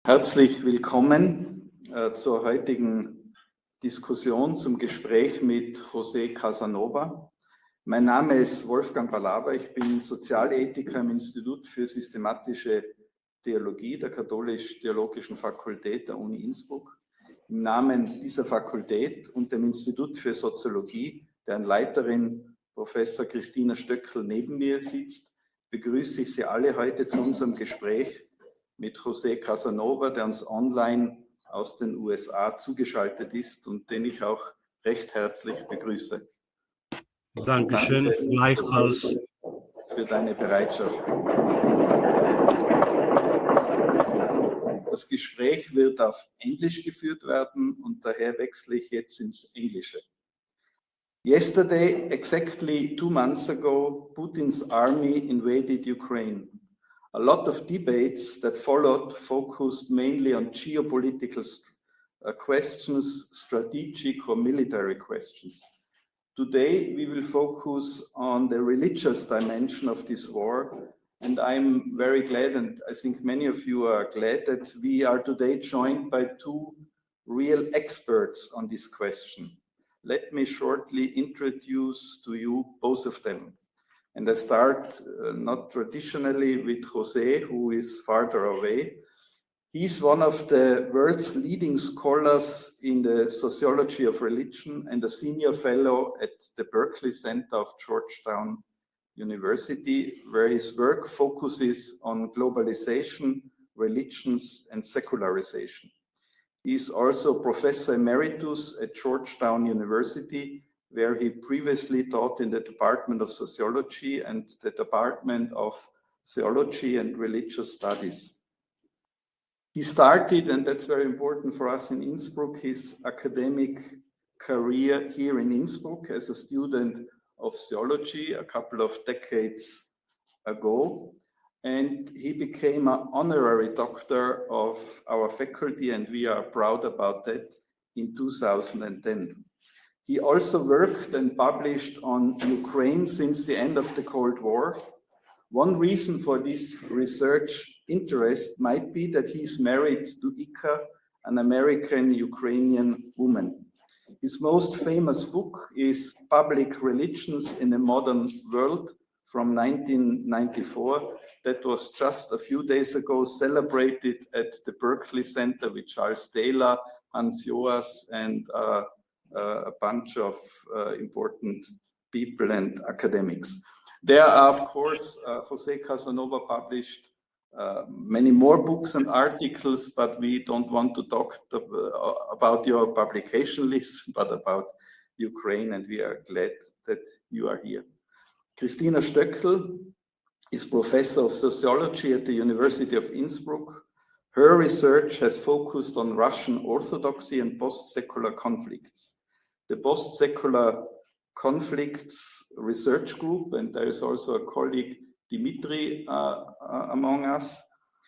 Herzlich willkommen zur heutigen Diskussion, zum Gespräch mit José Casanova. Mein Name ist Wolfgang Palaver, ich bin Sozialethiker im Institut für systematische Theologie der Katholisch-Theologischen Fakultät der Uni Innsbruck. Im Namen dieser Fakultät und dem Institut für Soziologie, deren Leiterin Professor Kristina Stoeckl neben mir sitzt, begrüße ich Sie alle heute zu unserem Gespräch mit José Casanova, der uns online aus den USA zugeschaltet ist und den ich auch recht herzlich begrüße. Dankeschön, gleichfalls. Für deine Bereitschaft. Das Gespräch wird auf Englisch geführt werden und daher wechsle ich jetzt ins Englische. Yesterday, exactly 2 months ago, Putin's army invaded Ukraine. A lot of debates that followed focused mainly on geopolitical questions, strategic or military questions. Today, we will focus on the religious dimension of this war, and I'm very glad, and I think many of you are glad, that we are today joined by two real experts on this question. Let me shortly introduce to you both of them. And I start not traditionally with José, who is farther away. He's one of the world's leading scholars in the sociology of religion and a senior fellow at the Berkeley Center of Georgetown University, where his work focuses on globalization, religions, and secularization. He is also Professor Emeritus at Georgetown University, where he previously taught in the Department of Sociology and the Department of Theology and Religious Studies. He started, and that's very important for us in Innsbruck, his academic career here in Innsbruck as a student of theology a couple of decades ago. And he became an honorary doctor of our faculty, and we are proud about that, in 2010. He also worked and published on Ukraine since the end of the Cold War. One reason for this research interest might be that he's married to Ika, an American-Ukrainian woman. His most famous book is Public Religions in a Modern World from 1994. That was just a few days ago celebrated at the Berkeley Center with Charles Taylor, Hans Joas, and a bunch of important people and academics. There are, of course, José Casanova published many more books and articles, but we don't want to talk about your publication list, but about Ukraine, and we are glad that you are here. Kristina Stoeckl is professor of sociology at the University of Innsbruck. Her research has focused on Russian Orthodoxy and post-secular conflicts. The post-secular conflicts research group, and there is also a colleague, Dimitri, among us,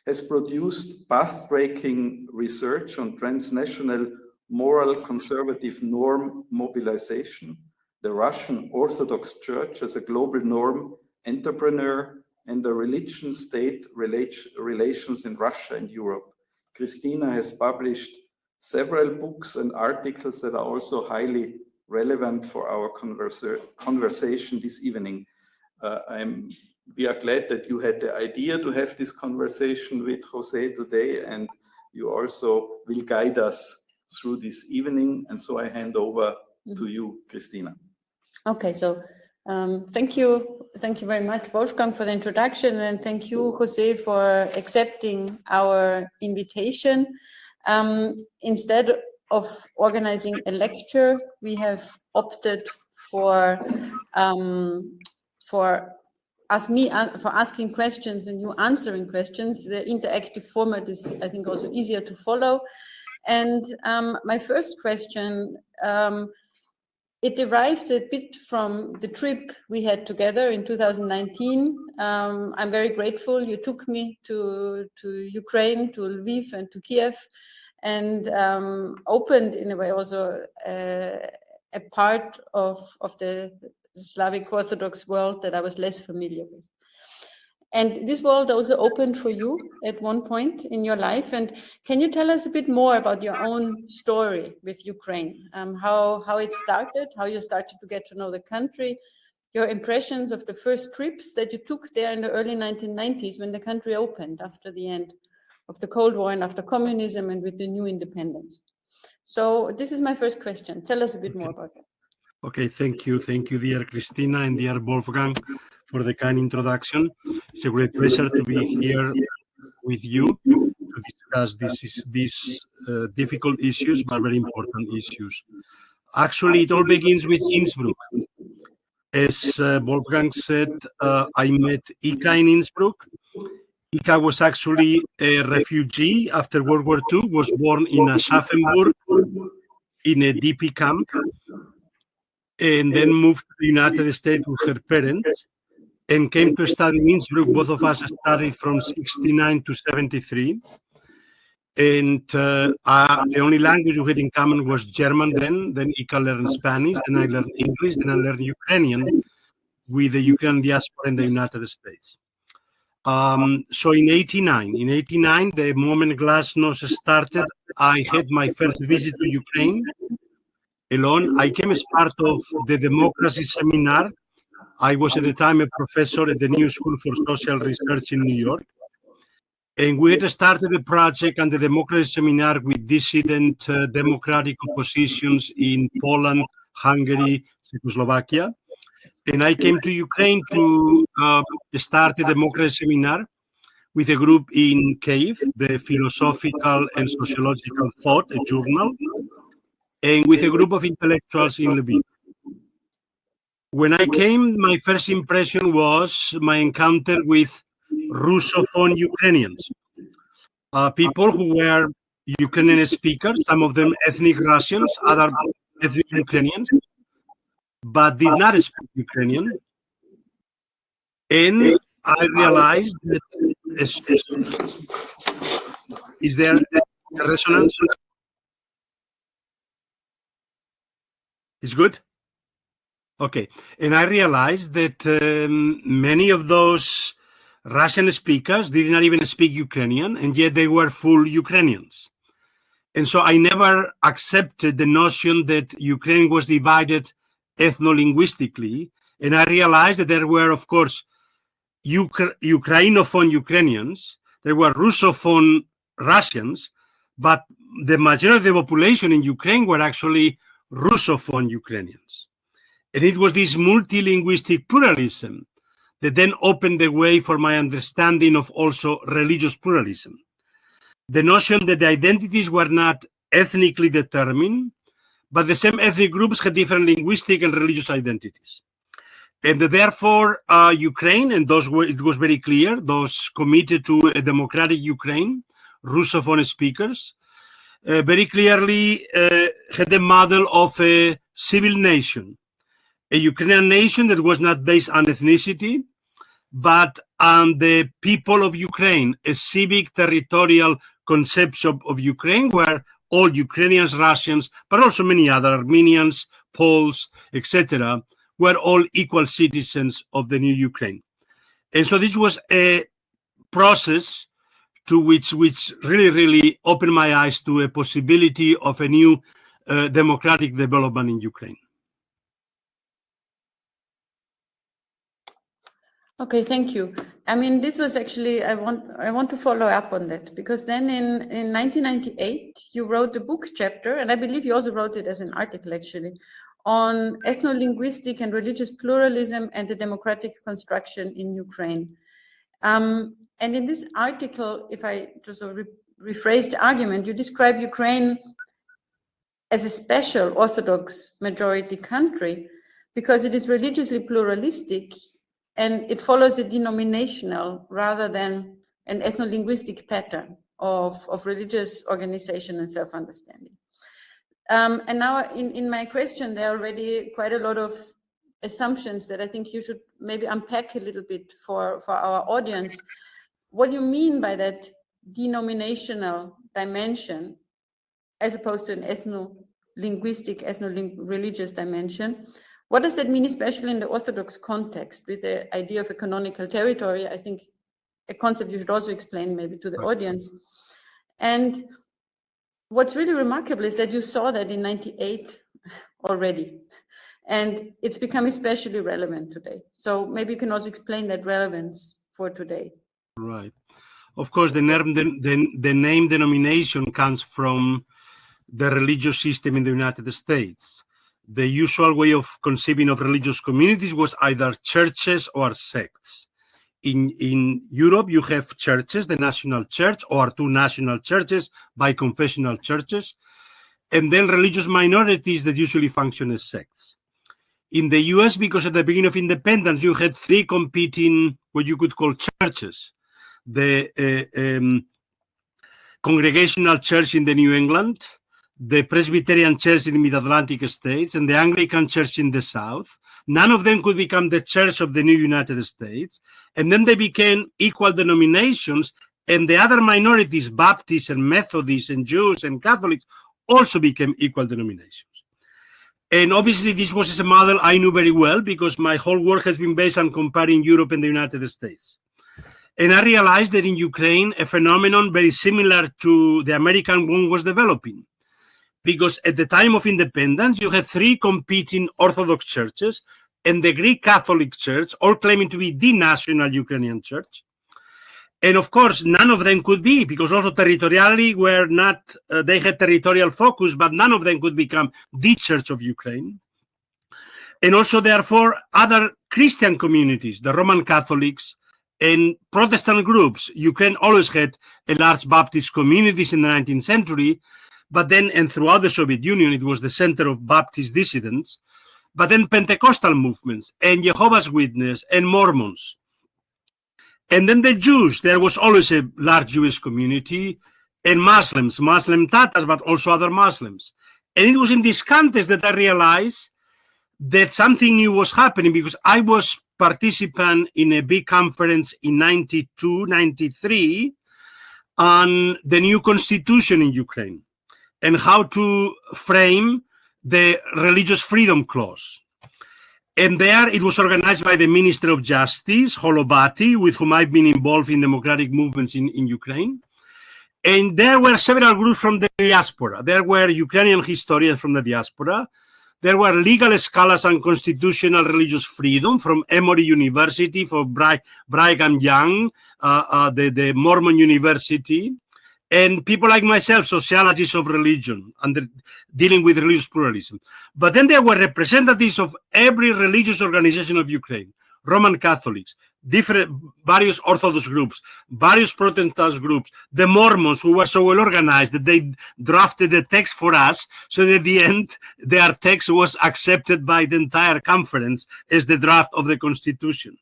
has produced path-breaking research on transnational moral conservative norm mobilization, the Russian Orthodox Church as a global norm entrepreneur, and the religion-state relations in Russia and Europe. Kristina has published several books and articles that are also highly relevant for our conversation this evening. We are glad that you had the idea to have this conversation with José today, and you also will guide us through this evening. And so I hand over to you, Kristina. Okay, so thank you very much, Wolfgang, for the introduction, and thank you, José, for accepting our invitation. Instead of organizing a lecture, we have opted for asking questions and you answering questions. The interactive format is, I think, also easier to follow. And my first question, it derives a bit from the trip we had together in 2019. I'm very grateful you took me to Ukraine, to Lviv and to Kiev, and opened in a way also a part of the Slavic Orthodox world that I was less familiar with. And this world also opened for you at one point in your life. And can you tell us a bit more about your own story with Ukraine? How it started, how you started to get to know the country, your impressions of the first trips that you took there in the early 1990s when the country opened after the end of the Cold War and after communism and with the new independence. So this is my first question. Tell us a bit more about that. Okay, thank you, dear Kristina and dear Wolfgang, for the kind introduction. It's a great pleasure to be here with you to discuss these difficult issues, but very important issues. Actually, it all begins with Innsbruck. As Wolfgang said, I met Ika in Innsbruck. Ika was actually a refugee after World War II, was born in Aschaffenburg in a DP camp, and then moved to the United States with her parents and came to study in Innsbruck. Both of us studied from 69 to 73. And the only language we had in common was German then Ika learned Spanish, then I learned English, then I learned Ukrainian with the Ukrainian diaspora in the United States. So in 89, the moment Glasnost started, I had my first visit to Ukraine alone. I came as part of the democracy seminar. I was at the time a professor at the New School for Social Research in New York. And we had started a project on the democracy seminar with dissident democratic oppositions in Poland, Hungary, Czechoslovakia. And I came to Ukraine to start a democracy seminar with a group in Kyiv, the Philosophical and Sociological Thought, a journal, and with a group of intellectuals in Lviv. When I came, my first impression was my encounter with Russophone Ukrainians, people who were Ukrainian speakers, some of them ethnic Russians, other ethnic Ukrainians, but did not speak Ukrainian. And I realized that is there a resonance? It's good? Okay. And I realized that many of those Russian speakers did not even speak Ukrainian, and yet they were full Ukrainians. And so I never accepted the notion that Ukraine was divided ethno-linguistically. And I realized that there were, of course, Ukrainophone Ukrainians, there were Russophone Russians, but the majority of the population in Ukraine were actually Russophone Ukrainians. And it was this multilinguistic pluralism that then opened the way for my understanding of also religious pluralism. The notion that the identities were not ethnically determined, but the same ethnic groups had different linguistic and religious identities. And therefore, Ukraine, and it was very clear, those committed to a democratic Ukraine, Russophone speakers, very clearly had a model of a civil nation, a Ukrainian nation that was not based on ethnicity, but on the people of Ukraine, a civic territorial conception of Ukraine where all Ukrainians, Russians, but also many other Armenians, Poles, etc., were all equal citizens of the new Ukraine. And so this was a process to which really opened my eyes to a possibility of a new democratic development in Ukraine. Okay, thank you. I mean, this was actually, I want to follow up on that, because then in 1998, you wrote the book chapter, and I believe you also wrote it as an article actually, on ethno-linguistic and religious pluralism and the democratic construction in Ukraine. And in this article, if I just rephrase the argument, you describe Ukraine as a special Orthodox majority country because it is religiously pluralistic and it follows a denominational rather than an ethno-linguistic pattern of religious organization and self-understanding. And now in my question, there are already quite a lot of assumptions that I think you should maybe unpack a little bit for our audience. What do you mean by that denominational dimension as opposed to an ethno-linguistic, ethno-religious dimension? What does that mean, especially in the Orthodox context with the idea of a canonical territory? I think a concept you should also explain maybe to the audience. And what's really remarkable is that you saw that in 98 already. And it's become especially relevant today. So maybe you can also explain that relevance for today. Right. Of course, the name denomination comes from the religious system in the United States. The usual way of conceiving of religious communities was either churches or sects. In Europe, you have churches, the national church, or two national churches, biconfessional churches, and then religious minorities that usually function as sects. In the US, because at the beginning of independence, you had three competing, what you could call churches. The Congregational Church in the New England, the Presbyterian Church in the Mid-Atlantic states, and the Anglican Church in the South. None of them could become the Church of the new United States. And then they became equal denominations, and the other minorities, Baptists and Methodists and Jews and Catholics, also became equal denominations. And obviously, this was a model I knew very well because my whole work has been based on comparing Europe and the United States. And I realized that in Ukraine, a phenomenon very similar to the American one was developing. Because at the time of independence, you had three competing Orthodox churches and the Greek Catholic Church, all claiming to be the national Ukrainian church. And of course, none of them could be, because also territorially were not, they had territorial focus, but none of them could become the Church of Ukraine. And also, therefore, other Christian communities, the Roman Catholics and Protestant groups. Ukraine always had a large Baptist communities in the 19th century, but then, and throughout the Soviet Union, it was the center of Baptist dissidents, but then Pentecostal movements and Jehovah's Witnesses and Mormons. And then the Jews, there was always a large Jewish community, and Muslims, Muslim Tatars, but also other Muslims. And it was in this context that I realized that something new was happening, because I was participant in a big conference in 92, 93 on the new constitution in Ukraine and how to frame the religious freedom clause. And there it was organized by the Minister of Justice, Holobati, with whom I've been involved in democratic movements in Ukraine. And there were several groups from the diaspora. There were Ukrainian historians from the diaspora. There were legal scholars on constitutional religious freedom from Emory University, from Brigham Young, the Mormon University, and people like myself, sociologists of religion, dealing with religious pluralism. But then there were representatives of every religious organization of Ukraine, Roman Catholics, various Orthodox groups, various Protestant groups, the Mormons, who were so well organized that they drafted the text for us, so that at the end, their text was accepted by the entire conference as the draft of the Constitution.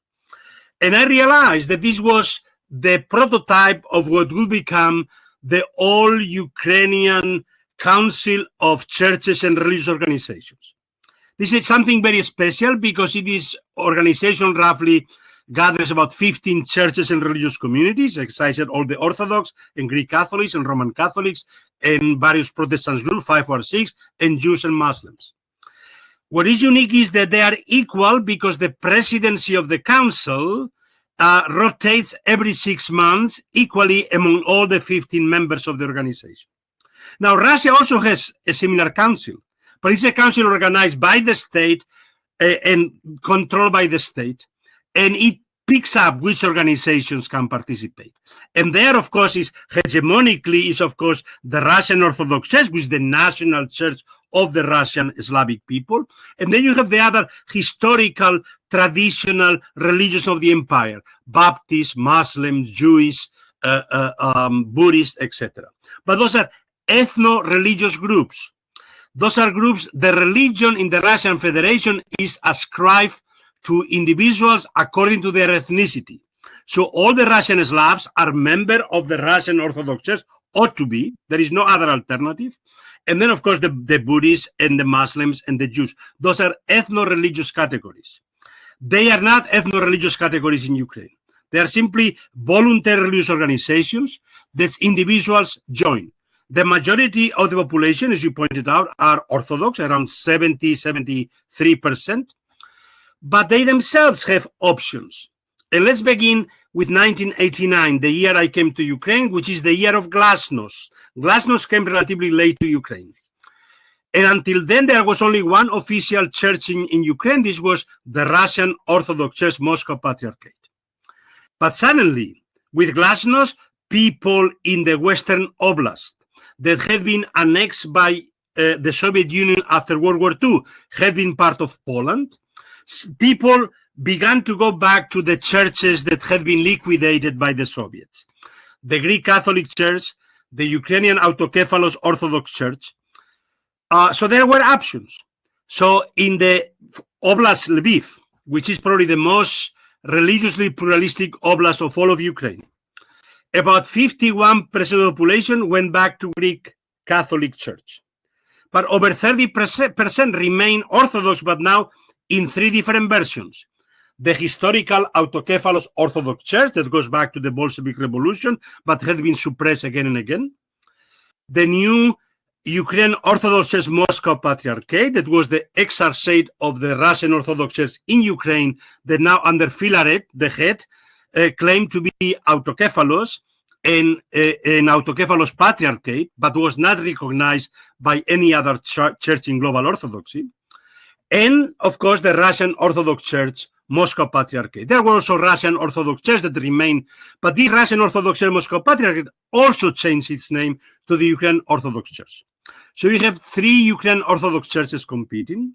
And I realized that this was the prototype of what will become the all-Ukrainian Council of Churches and Religious Organizations. This is something very special because it is organization roughly gathers about 15 churches and religious communities, as I said, all the Orthodox and Greek Catholics and Roman Catholics and various Protestant groups, 5 or 6, and Jews and Muslims. What is unique is that they are equal because the presidency of the council rotates every 6 months equally among all the 15 members of the organization. Now, Russia also has a similar council, but it's a council organized by the state and controlled by the state, and it picks up which organizations can participate. And there, of course, hegemonically is, of course, the Russian Orthodox Church, which is the national church of the Russian Slavic people. And then you have the other historical, traditional religions of the empire, Baptists, Muslims, Jewish, Buddhists, etc. But those are ethno-religious groups. Those are groups, the religion in the Russian Federation is ascribed to individuals according to their ethnicity. So all the Russian Slavs are members of the Russian Orthodox Church, ought to be. There is no other alternative. And then, of course, the Buddhists and the Muslims and the Jews. Those are ethno-religious categories. They are not ethno-religious categories in Ukraine. They are simply voluntary religious organizations that individuals join. The majority of the population, as you pointed out, are Orthodox, around 70, 73%. But they themselves have options. And let's begin with 1989, the year I came to Ukraine, which is the year of Glasnost. Glasnost came relatively late to Ukraine. And until then, there was only one official church in Ukraine. This was the Russian Orthodox Church, Moscow Patriarchate. But suddenly, with Glasnost, people in the Western Oblast that had been annexed by the Soviet Union after World War II had been part of Poland. People began to go back to the churches that had been liquidated by the Soviets. The Greek Catholic Church, the Ukrainian Autokephalos Orthodox Church. So there were options. So in the Oblast Lviv, which is probably the most religiously pluralistic oblast of all of Ukraine, about 51% of the population went back to Greek Catholic Church. But over 30% remain Orthodox, but now in three different versions. The historical Autokephalos Orthodox Church that goes back to the Bolshevik Revolution, but had been suppressed again and again. The new Ukrainian Orthodox Church Moscow Patriarchate, that was the exarchate of the Russian Orthodox Church in Ukraine, that now under Filaret, the head, claimed to be Autokephalos and Autokephalos Patriarchate, but was not recognized by any other church in global Orthodoxy. And, of course, the Russian Orthodox Church Moscow Patriarchate. There were also Russian Orthodox Church that remained, but the Russian Orthodox Church Moscow Patriarchate also changed its name to the Ukrainian Orthodox Church. So you have three Ukrainian Orthodox churches competing.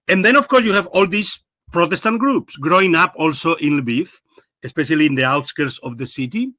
And then, of course, you have all these Protestant groups growing up also in Lviv, especially in the outskirts of the city,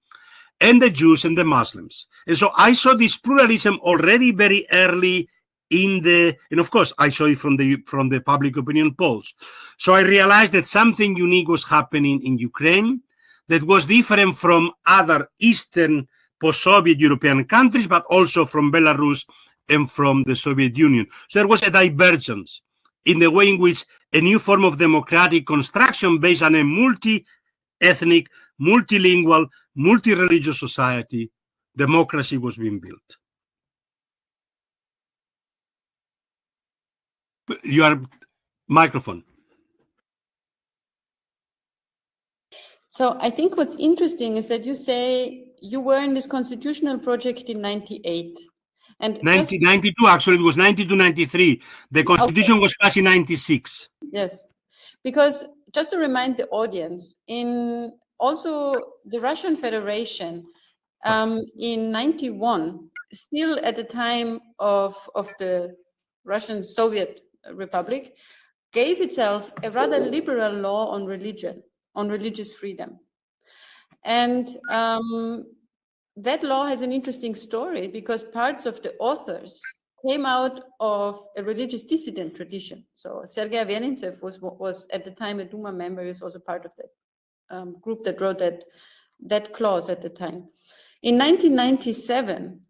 and the Jews and the Muslims. And so I saw this pluralism already very early and of course, I saw it from the public opinion polls. So I realized that something unique was happening in Ukraine that was different from other Eastern post-Soviet European countries, but also from Belarus and from the Soviet Union. So there was a divergence in the way in which a new form of democratic construction based on a multi-ethnic, multilingual, multi-religious society, democracy was being built. Your microphone. So I think what's interesting is that you say you were in this constitutional project in 98. And 92, actually, it was 92, 93. The constitution was passed in 96. Yes, because just to remind the audience, in also the Russian Federation in 91, still at the time of the Russian Soviet Republic, gave itself a rather liberal law on religion, on religious freedom. And that law has an interesting story because parts of the authors came out of a religious dissident tradition. So Sergei Averintsev was at the time a Duma member. He was also part of that group that wrote that clause at the time. In 1997,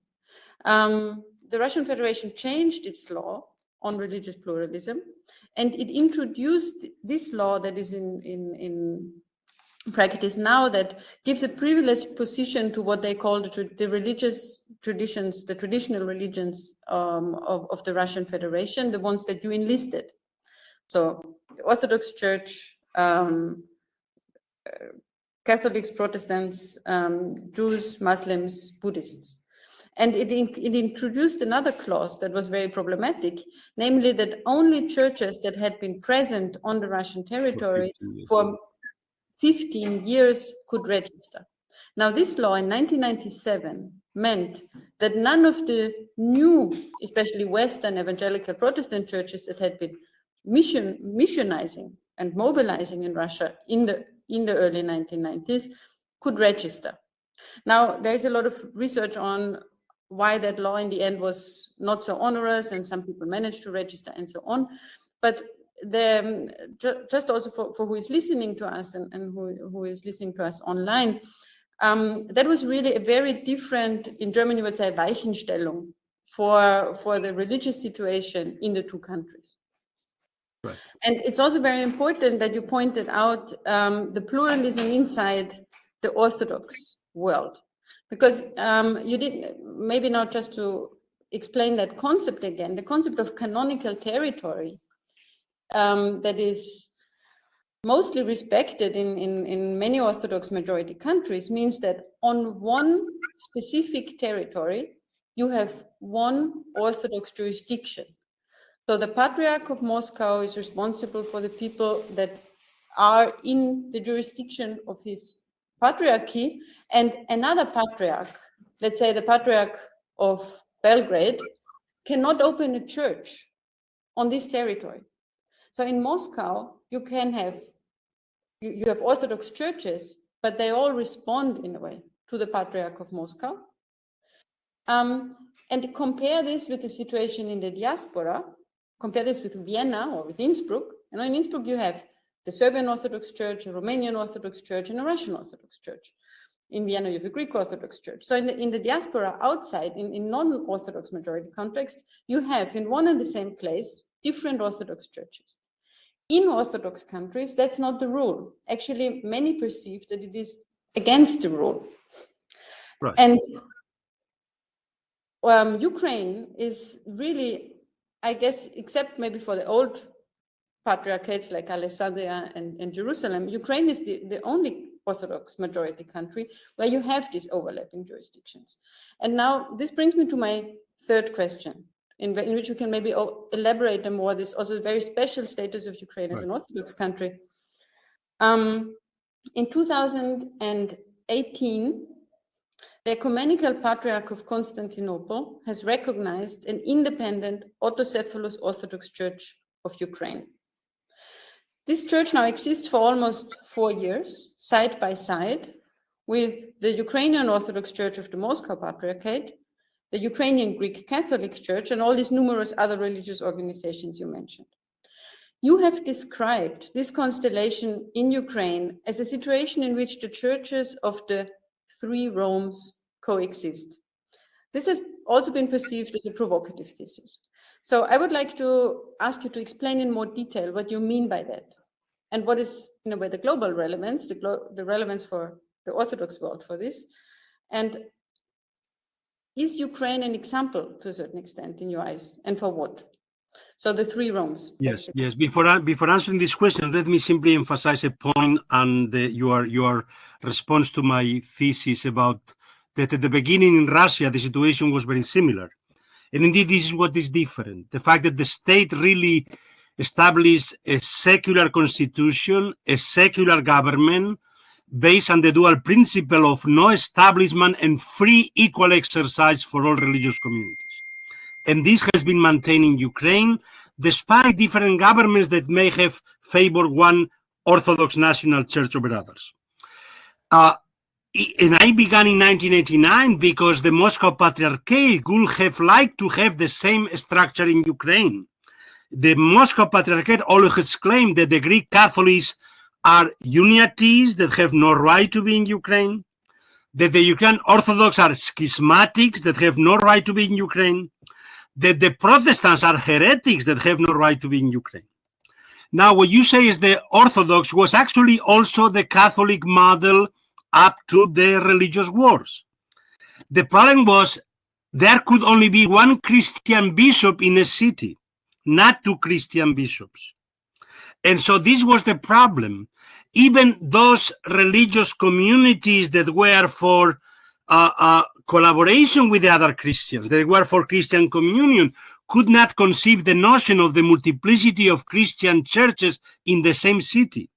the Russian Federation changed its law on religious pluralism, and it introduced this law that is in practice now, that gives a privileged position to what they call the religious traditions, the traditional religions of the Russian Federation, the ones that you enlisted. So the Orthodox Church, Catholics, Protestants, Jews, Muslims, Buddhists. And it introduced another clause that was very problematic, namely that only churches that had been present on the Russian territory for 15 years could register. Now, this law in 1997 meant that none of the new, especially Western evangelical Protestant churches that had been missionizing and mobilizing in Russia in the early 1990s could register. Now, there's a lot of research on why that law in the end was not so onerous, and some people managed to register and so on. But just also for who is listening to us and who is listening to us online, that was really a very different, in Germany we would say, Weichenstellung for the religious situation in the two countries. Right. And it's also very important that you pointed out the pluralism inside the Orthodox world. Because you did, maybe not just to explain that concept again, the concept of canonical territory that is mostly respected in many Orthodox majority countries means that on one specific territory, you have one Orthodox jurisdiction. So the Patriarch of Moscow is responsible for the people that are in the jurisdiction of his patriarchy, and another patriarch, let's say the Patriarch of Belgrade, cannot open a church on this territory. So in Moscow, you can have you have Orthodox churches, but they all respond in a way to the Patriarch of Moscow. And compare this with the situation in the diaspora, compare this with Vienna or with Innsbruck. In Innsbruck, you have the Serbian Orthodox Church, a Romanian Orthodox Church, and a Russian Orthodox Church. In Vienna, you have a Greek Orthodox Church. So in the diaspora outside, in non-Orthodox majority contexts, you have in one and the same place different Orthodox churches. In Orthodox countries, that's not the rule. Actually, many perceive that it is against the rule. Right. And Ukraine is really, I guess, except maybe for the old patriarchates like Alexandria and Jerusalem, Ukraine is the only Orthodox majority country where you have these overlapping jurisdictions. And now this brings me to my third question, in which you can maybe elaborate on more this also very special status of Ukraine as an Orthodox country. In 2018, the Ecumenical Patriarch of Constantinople has recognized an independent autocephalous Orthodox Church of Ukraine. This church now exists for almost 4 years, side by side, with the Ukrainian Orthodox Church of the Moscow Patriarchate, the Ukrainian Greek Catholic Church, and all these numerous other religious organizations you mentioned. You have described this constellation in Ukraine as a situation in which the churches of the three Romes coexist. This has also been perceived as a provocative thesis. So I would like to ask you to explain in more detail what you mean by that, and what is, in a way, the global relevance, the relevance for the Orthodox world for this, and is Ukraine an example to a certain extent in your eyes, and for what? So the three Romes. Yes. Before answering this question, let me simply emphasize a point and your response to my thesis about that at the beginning in Russia, the situation was very similar. And indeed, this is what is different. The fact that the state really established a secular constitution, a secular government, based on the dual principle of no establishment and free equal exercise for all religious communities. And this has been maintained in Ukraine, despite different governments that may have favored one Orthodox national church over others. And I began in 1989 because the Moscow Patriarchate would have liked to have the same structure in Ukraine. The Moscow Patriarchate always claimed that the Greek Catholics are uniatists that have no right to be in Ukraine, that the Ukrainian Orthodox are schismatics that have no right to be in Ukraine, that the Protestants are heretics that have no right to be in Ukraine. Now, what you say is the Orthodox was actually also the Catholic model up to the religious wars. The problem was there could only be one Christian bishop in a city, not two Christian bishops. And so this was the problem. Even those religious communities that were for collaboration with the other Christians, that were for Christian communion, could not conceive the notion of the multiplicity of Christian churches in the same city.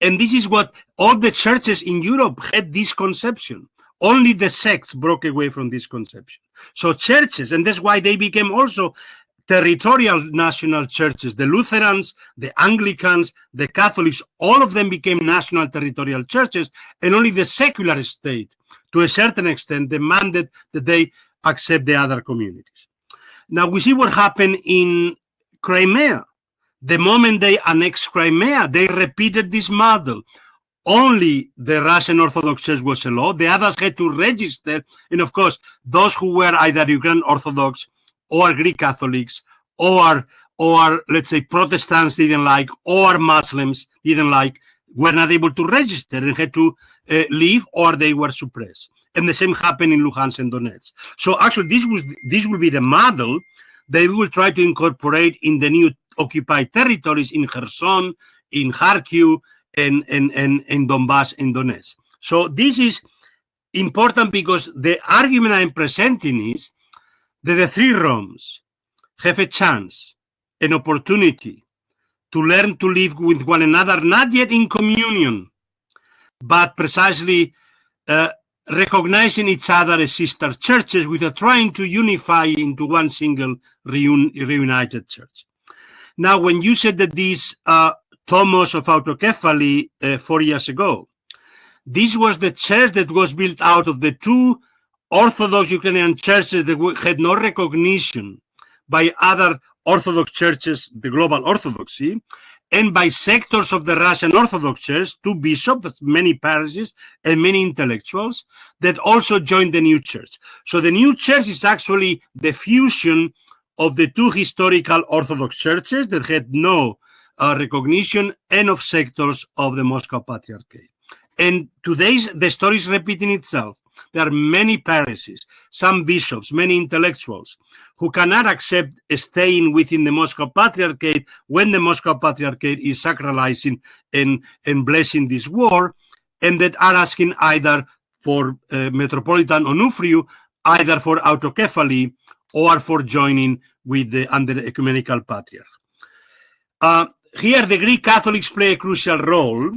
And this is what all the churches in Europe had this conception. Only the sects broke away from this conception. So churches, and that's why they became also territorial national churches. The Lutherans, the Anglicans, the Catholics, all of them became national territorial churches, and only the secular state, to a certain extent, demanded that they accept the other communities. Now we see what happened in Crimea. The moment they annexed Crimea, they repeated this model. Only the Russian Orthodox Church was allowed. The others had to register. And of course, those who were either Ukrainian Orthodox or Greek Catholics or let's say Protestants didn't like, or Muslims didn't like, were not able to register and had to leave, or they were suppressed. And the same happened in Luhansk and Donetsk. So actually, this will be the model they will try to incorporate in the new occupied territories in Kherson, in Kharkiv and Donbass and Donetsk. So this is important because the argument I'm presenting is that the three Roms have a chance, an opportunity to learn to live with one another, not yet in communion, but precisely recognizing each other as sister churches without trying to unify into one single reunited church. Now, when you said that this Tomos of autocephaly 4 years ago, this was the church that was built out of the two Orthodox Ukrainian churches that had no recognition by other Orthodox churches, the global Orthodoxy, and by sectors of the Russian Orthodox Church, two bishops, many parishes, and many intellectuals that also joined the new church. So the new church is actually the fusion of the two historical Orthodox churches that had no recognition and of sectors of the Moscow Patriarchate. And today, the story is repeating itself. There are many parishes, some bishops, many intellectuals who cannot accept staying within the Moscow Patriarchate when the Moscow Patriarchate is sacralizing and blessing this war, and that are asking either for Metropolitan Onufriu, either for autocephaly or for joining with the under ecumenical patriarch. Here, the Greek Catholics play a crucial role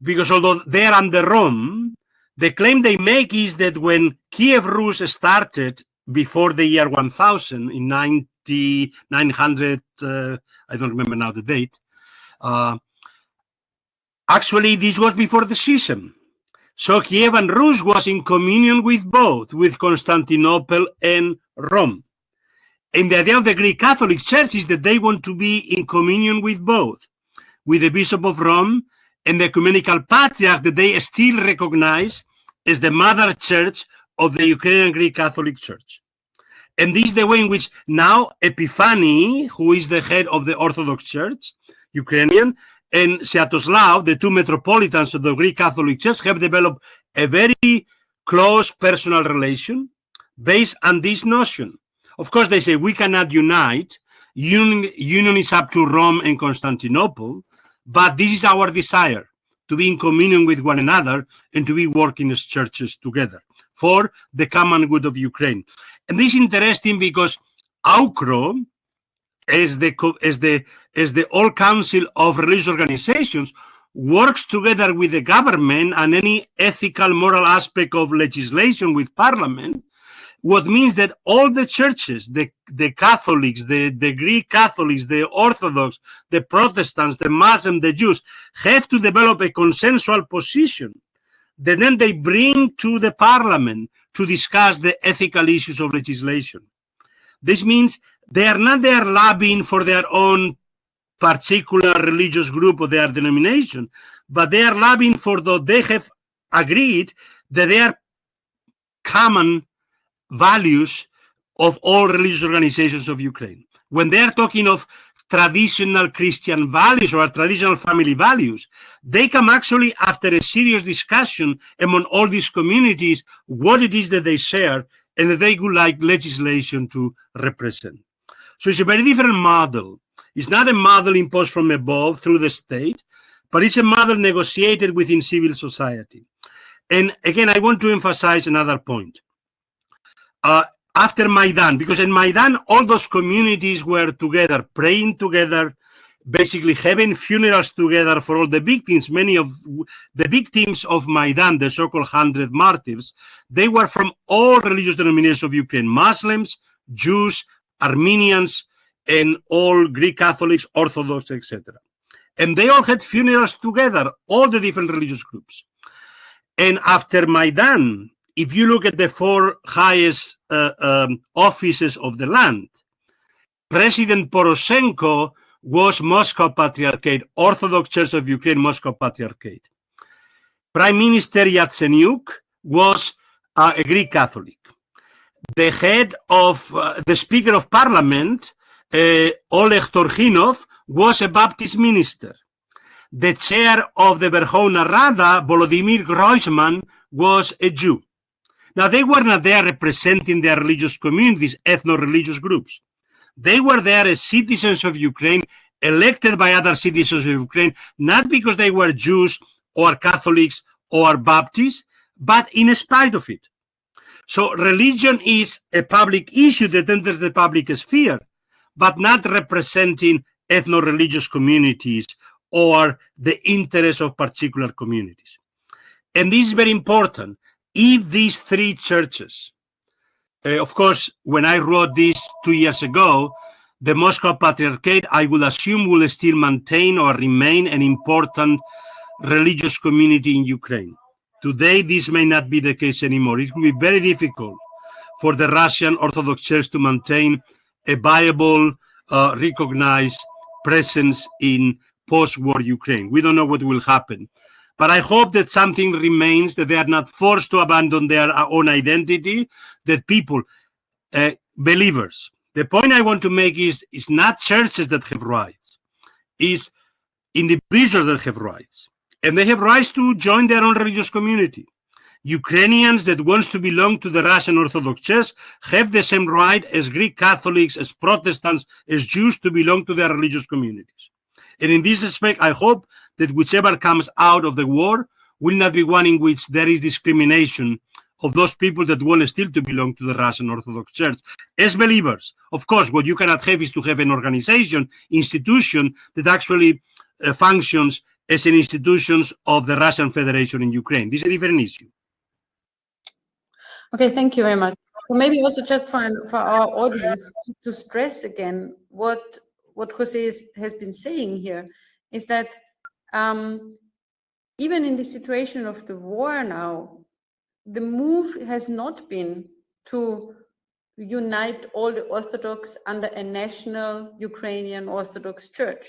because although they are under Rome, the claim they make is that when Kiev Rus started before the year 1000 in 900, I don't remember now the date, actually this was before the schism. So Kievan Rus was in communion with both, with Constantinople and Rome. And the idea of the Greek Catholic Church is that they want to be in communion with both, with the Bishop of Rome and the Ecumenical Patriarch that they still recognize as the mother church of the Ukrainian Greek Catholic Church. And this is the way in which now Epiphany, who is the head of the Orthodox Church, Ukrainian, and Sviatoslav, the two metropolitans of the Greek Catholic Church, have developed a very close personal relation based on this notion. Of course, they say we cannot unite. Union is up to Rome and Constantinople, but this is our desire, to be in communion with one another and to be working as churches together for the common good of Ukraine. And this is interesting because AUKRO, as the All Council of Religious Organizations, works together with the government on any ethical, moral aspect of legislation with parliament, what means that all the churches, the Catholics, the Greek Catholics, the Orthodox, the Protestants, the Muslims, the Jews, have to develop a consensual position that then they bring to the parliament to discuss the ethical issues of legislation. This means they are not there lobbying for their own particular religious group or their denomination, but they are lobbying for those they have agreed that they are common values of all religious organizations of Ukraine. When they are talking of traditional Christian values or traditional family values, they come actually after a serious discussion among all these communities what it is that they share and that they would like legislation to represent. So it's a very different model. It's not a model imposed from above through the state, but it's a model negotiated within civil society. And again, I want to emphasize another point. After Maidan, because in Maidan, all those communities were together, praying together, basically having funerals together for all the victims. Many of the victims of Maidan, the so-called 100 martyrs, they were from all religious denominations of Ukraine, Muslims, Jews, Armenians, and all Greek Catholics, Orthodox, etc. And they all had funerals together, all the different religious groups. And after Maidan, if you look at the four highest offices of the land, President Poroshenko was Moscow Patriarchate, Orthodox Church of Ukraine, Moscow Patriarchate. Prime Minister Yatsenyuk was a Greek Catholic. The head of the Speaker of Parliament, Oleg Torchinov, was a Baptist minister. The chair of the Verkhovna Rada, Volodymyr Groysman, was a Jew. Now, they were not there representing their religious communities, ethno-religious groups. They were there as citizens of Ukraine elected by other citizens of Ukraine, not because they were Jews or Catholics or Baptists, but in spite of it. So religion is a public issue that enters the public sphere, but not representing ethno-religious communities or the interests of particular communities. And this is very important. If these three churches, of course, when I wrote this 2 years ago, the Moscow Patriarchate, I would assume, will still maintain or remain an important religious community in Ukraine. Today, this may not be the case anymore. It will be very difficult for the Russian Orthodox Church to maintain a viable, recognized presence in post-war Ukraine. We don't know what will happen. But I hope that something remains, that they are not forced to abandon their own identity, that people, believers. The point I want to make is not churches that have rights, it's individuals that have rights. And they have rights to join their own religious community. Ukrainians that want to belong to the Russian Orthodox Church have the same right as Greek Catholics, as Protestants, as Jews to belong to their religious communities. And in this respect, I hope that whichever comes out of the war will not be one in which there is discrimination of those people that want still to belong to the Russian Orthodox Church as believers. Of course, what you cannot have is to have an organization, institution that actually functions as an institution of the Russian Federation in Ukraine. This is a different issue. Okay, thank you very much. So maybe also just for our audience to stress again what Jose has been saying here is that even in the situation of the war now, the move has not been to unite all the Orthodox under a national Ukrainian Orthodox Church.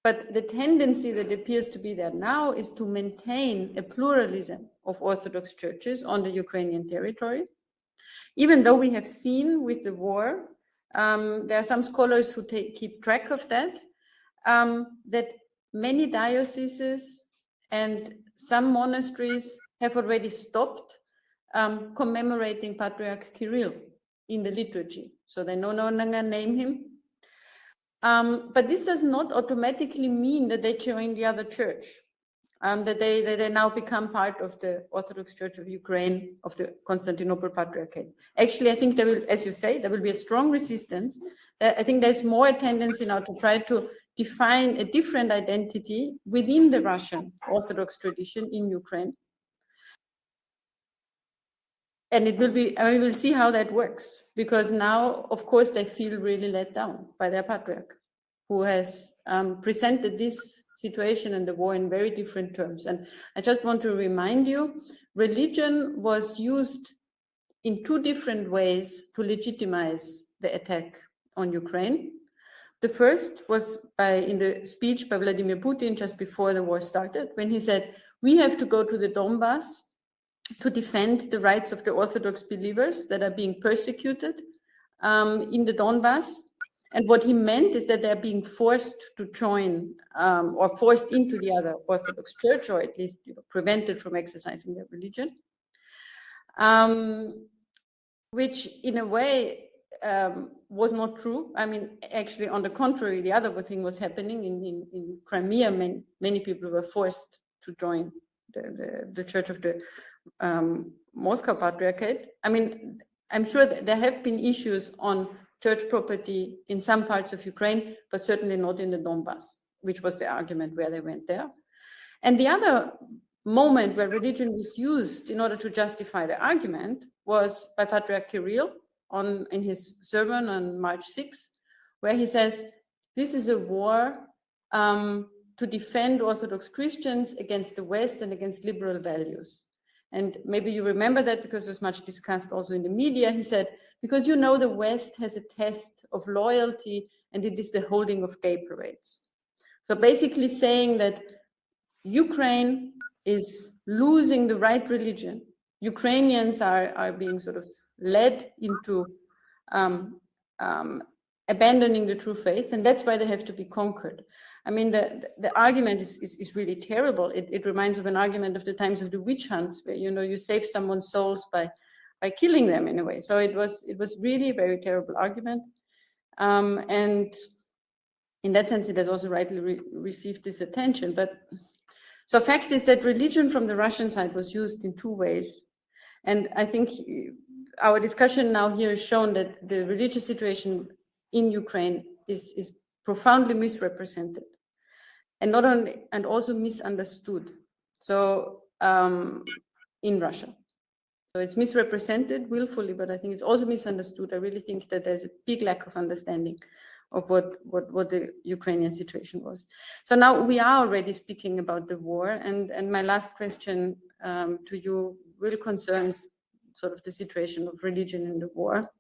But the tendency that appears to be there now is to maintain a pluralism of Orthodox churches on the Ukrainian territory. Even though we have seen with the war, there are some scholars who keep track of that, that many dioceses and some monasteries have already stopped commemorating Patriarch Kirill in the liturgy. So they no longer name him. But this does not automatically mean that they join the other church, that they now become part of the Orthodox Church of Ukraine, of the Constantinople Patriarchate. Actually, I think there will, as you say, there will be a strong resistance. I think there's more a tendency now to try to define a different identity within the Russian Orthodox tradition in Ukraine. And it will be, I mean, we'll see how that works, because now, of course, they feel really let down by their patriarch, who has presented this situation and the war in very different terms. And I just want to remind you, religion was used in two different ways to legitimize the attack on Ukraine. The first was in the speech by Vladimir Putin just before the war started, when he said, we have to go to the Donbass to defend the rights of the Orthodox believers that are being persecuted in the Donbass. And what he meant is that they're being forced to join or forced into the other Orthodox Church, or at least prevented from exercising their religion, which in a way was not true. I mean, actually, on the contrary, the other thing was happening in Crimea. Many people were forced to join the Church of the Moscow Patriarchate. I mean, I'm sure that there have been issues on church property in some parts of Ukraine, but certainly not in the Donbass, which was the argument where they went there. And the other moment where religion was used in order to justify the argument was by Patriarch Kirill in his sermon on March 6, where he says, this is a war to defend Orthodox Christians against the West and against liberal values. And maybe you remember that because it was much discussed also in the media. He said, because you know the West has a test of loyalty, and it is the holding of gay parades. So basically saying that Ukraine is losing the right religion. Ukrainians are being sort of led into abandoning the true faith, and that's why they have to be conquered. I mean, the argument is really terrible. It reminds of an argument of the times of the witch hunts, where you save someone's souls by killing them in a way. So it was really a very terrible argument, and in that sense, it has also rightly received this attention. But so fact is that religion from the Russian side was used in two ways. And I think our discussion now here has shown that the religious situation in Ukraine is profoundly misrepresented, and not only, and also misunderstood. So in Russia. So it's misrepresented willfully, but I think it's also misunderstood. I really think that there's a big lack of understanding of what the Ukrainian situation was. So now we are already speaking about the war, and my last question to you will concerns sort of the situation of religion in the war.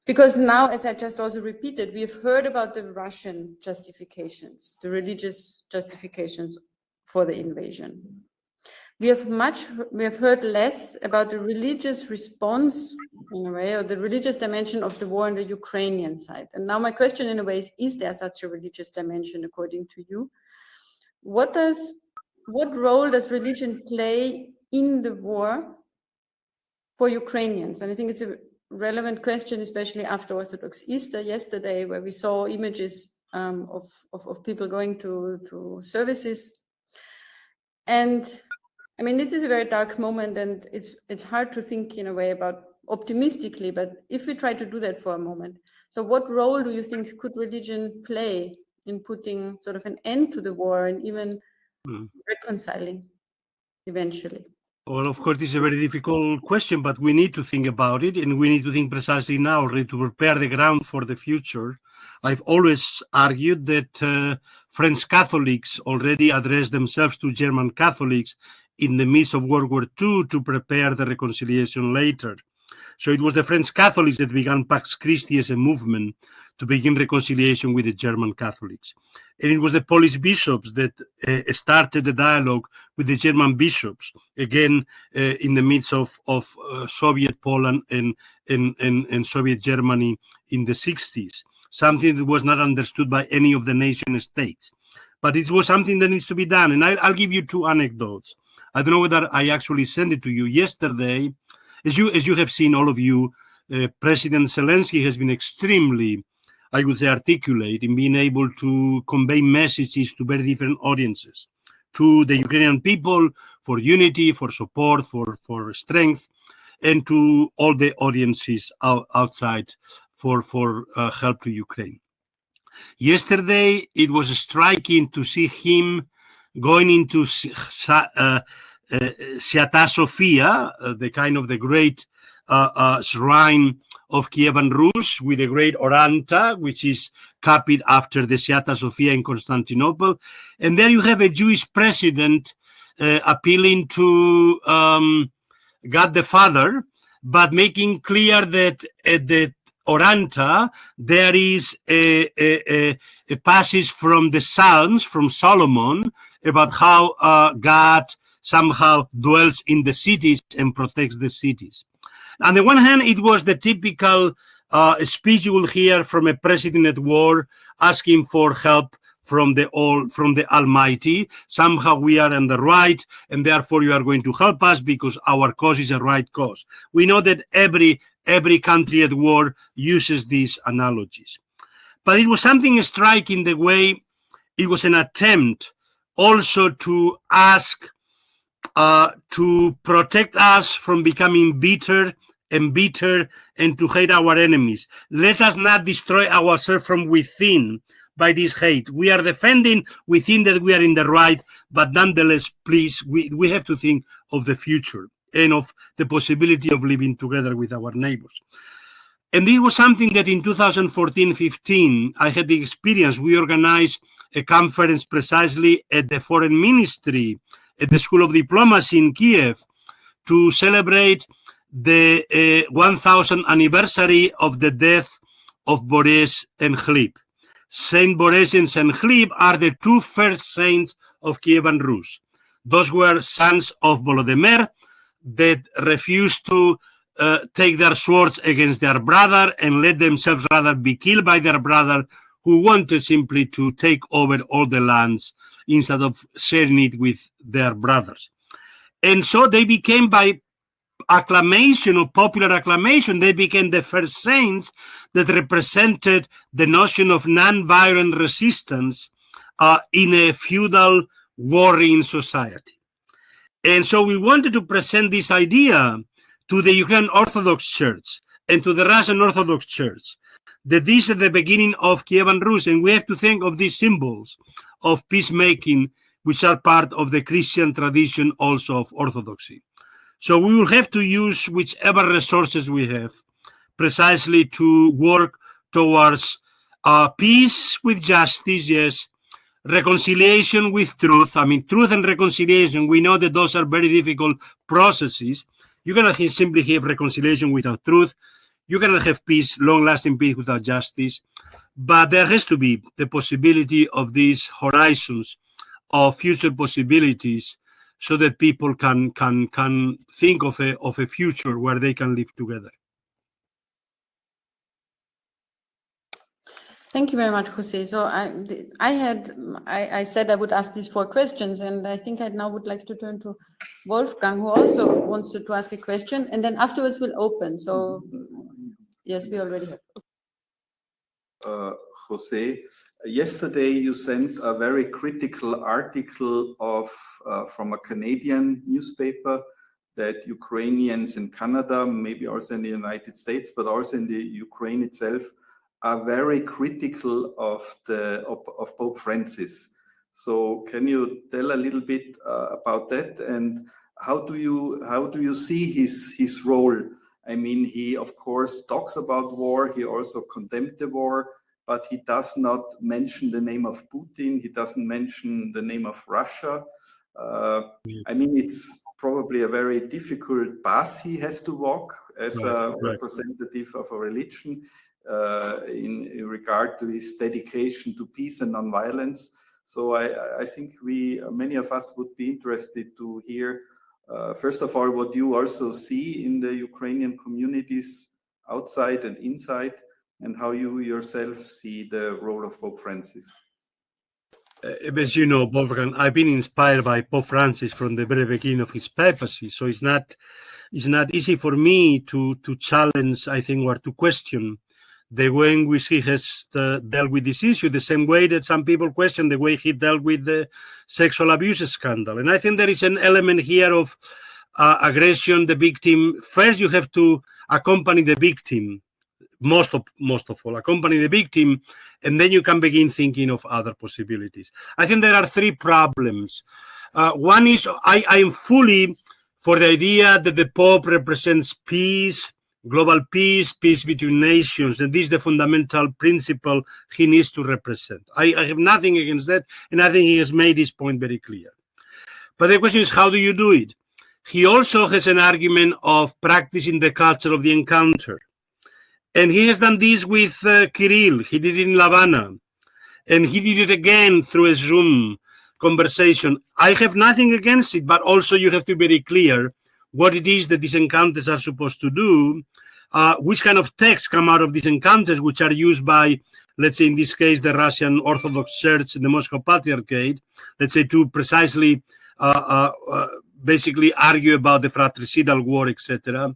Because now, as I just also repeated, we have heard about the Russian justifications, the religious justifications for the invasion. We have heard less about the religious response, in a way, or the religious dimension of the war on the Ukrainian side. And now my question, in a way, is there such a religious dimension according to you? What role does religion play in the war for Ukrainians? And I think it's a relevant question, especially after Orthodox Easter yesterday, where we saw images of people going to services. And I mean, this is a very dark moment, and it's hard to think in a way about optimistically, but if we try to do that for a moment, so what role do you think could religion play in putting sort of an end to the war and even reconciling eventually? Well, of course, this is a very difficult question, but we need to think about it, and we need to think precisely now, really, to prepare the ground for the future. I've always argued that French Catholics already addressed themselves to German Catholics in the midst of World War II to prepare the reconciliation later. So it was the French Catholics that began Pax Christi as a movement to begin reconciliation with the German Catholics. And it was the Polish bishops that started the dialogue with the German bishops, again, in the midst of Soviet Poland and Soviet Germany in the 60s, something that was not understood by any of the nation states. But it was something that needs to be done. And I'll give you two anecdotes. I don't know whether I actually sent it to you yesterday. As you have seen, all of you, President Zelensky has been extremely, I would say, articulate in being able to convey messages to very different audiences, to the Ukrainian people for unity, for support, for strength, and to all the audiences outside for help to Ukraine. Yesterday, it was striking to see him going into Święta Sofia, the great shrine of Kievan Rus, with the great Oranta, which is copied after the Święta Sofia in Constantinople. And there you have a Jewish president appealing to God the Father, but making clear that at the Oranta there is a passage from the Psalms, from Solomon, about how God somehow dwells in the cities and protects the cities. On the one hand, it was the typical speech you will hear from a president at war asking for help from the Almighty. Somehow we are on the right, and therefore you are going to help us because our cause is a right cause. We know that every country at war uses these analogies. But it was something striking the way it was an attempt also to ask to protect us from becoming bitter and to hate our enemies. Let us not destroy ourselves from within by this hate. We are defending within that we are in the right, but nonetheless, please, we have to think of the future and of the possibility of living together with our neighbors. And this was something that in 2014-15, I had the experience. We organized a conference precisely at the Foreign Ministry, at the School of Diplomacy in Kiev, to celebrate the 1000th anniversary of the death of Boris and Gleb. Saint Boris and Saint Gleb are the two first saints of Kievan Rus. Those were sons of Volodymyr that refused to take their swords against their brother and let themselves rather be killed by their brother, who wanted simply to take over all the lands instead of sharing it with their brothers. And so they became, by acclamation, of popular acclamation, they became the first saints that represented the notion of non-violent resistance in a feudal warring society. And so we wanted to present this idea to the Ukrainian Orthodox Church and to the Russian Orthodox Church, that this is the beginning of Kievan Rus, and we have to think of these symbols of peacemaking, which are part of the Christian tradition also of Orthodoxy. So we will have to use whichever resources we have precisely to work towards peace with justice, yes, reconciliation with truth. I mean, truth and reconciliation, we know that those are very difficult processes. You cannot simply have reconciliation without truth. You cannot have peace, long-lasting peace, without justice. But there has to be the possibility of these horizons of future possibilities, so that people can think of a future where they can live together. Thank you very much, Jose. So I said I would ask these 4 questions, and I think I now would like to turn to Wolfgang, who also wants to ask a question, and then afterwards we'll open. So yes, we already have. Jose, yesterday you sent a very critical article from a Canadian newspaper that Ukrainians in Canada, maybe also in the United States, but also in the Ukraine itself, are very critical of Pope Francis. So can you tell a little bit about that, and how do you see his role? I mean, he of course talks about war. He also condemned the war, but he does not mention the name of Putin. He doesn't mention the name of Russia. I mean, it's probably a very difficult path he has to walk as a representative of a religion in regard to his dedication to peace and nonviolence. So I think many of us would be interested to hear, first of all, what you also see in the Ukrainian communities outside and inside, and how you yourself see the role of Pope Francis. As you know, Wolfgang, I've been inspired by Pope Francis from the very beginning of his papacy. So it's not easy for me to challenge, I think, or to question the way in which he has dealt with this issue, the same way that some people question the way he dealt with the sexual abuse scandal. And I think there is an element here of aggression, the victim. First, you have to accompany the victim. Most of all, accompany the victim, and then you can begin thinking of other possibilities. I think there are 3 problems. One is I am fully for the idea that the Pope represents peace, global peace, peace between nations, and this is the fundamental principle he needs to represent. I have nothing against that, and I think he has made this point very clear. But the question is, how do you do it? He also has an argument of practicing the culture of the encounter. And he has done this with Kirill. He did it in Havana. And he did it again through a Zoom conversation. I have nothing against it, but also you have to be very clear what it is that these encounters are supposed to do, which kind of texts come out of these encounters, which are used by, let's say in this case, the Russian Orthodox Church and the Moscow Patriarchate, let's say to precisely basically argue about the fratricidal war, etc.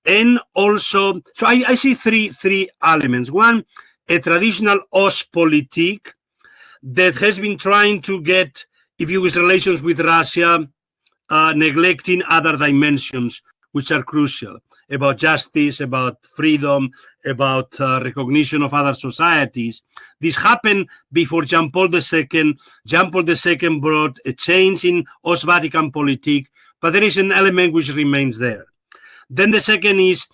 And also, so I see three elements. One, a traditional Ostpolitik that has been trying to get, if you wish, relations with Russia, neglecting other dimensions which are crucial, about justice, about freedom, about recognition of other societies. This happened before John Paul II. John Paul II brought a change in Ost-Vatican politik, but there is an element which remains there. Then the second is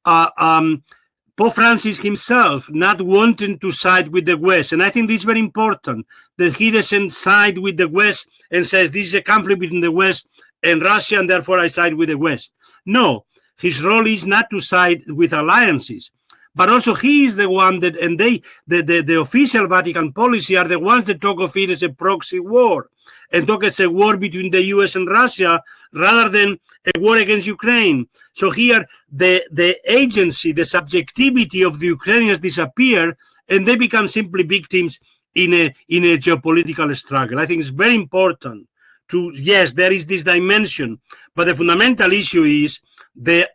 Pope Francis himself not wanting to side with the West. And I think this is very important, that he doesn't side with the West and says this is a conflict between the West and Russia, and therefore I side with the West. No, his role is not to side with alliances, but also he is the one that, and the official Vatican policy are the ones that talk of it as a proxy war, and talk as a war between the US and Russia rather than a war against Ukraine. So here the agency, the subjectivity of the Ukrainians disappear, and they become simply victims in a geopolitical struggle. I think it's very important yes, there is this dimension, but the fundamental issue is the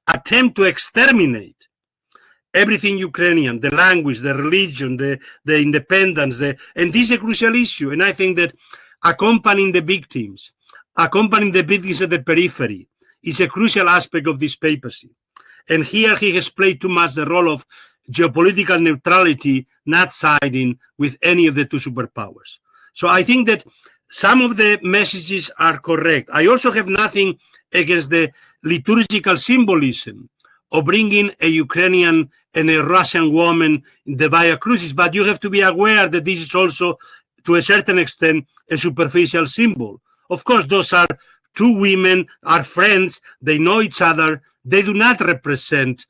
attempt to exterminate everything Ukrainian, the language, the religion, the independence, and this is a crucial issue. And I think that accompanying the victims at the periphery is a crucial aspect of this papacy. And here he has played too much the role of geopolitical neutrality, not siding with any of the two superpowers. So I think that some of the messages are correct. I also have nothing against the liturgical symbolism of bringing a Ukrainian and a Russian woman in the Via Crucis, but you have to be aware that this is also, to a certain extent, a superficial symbol. Of course, those are two women, are friends, they know each other, they do not represent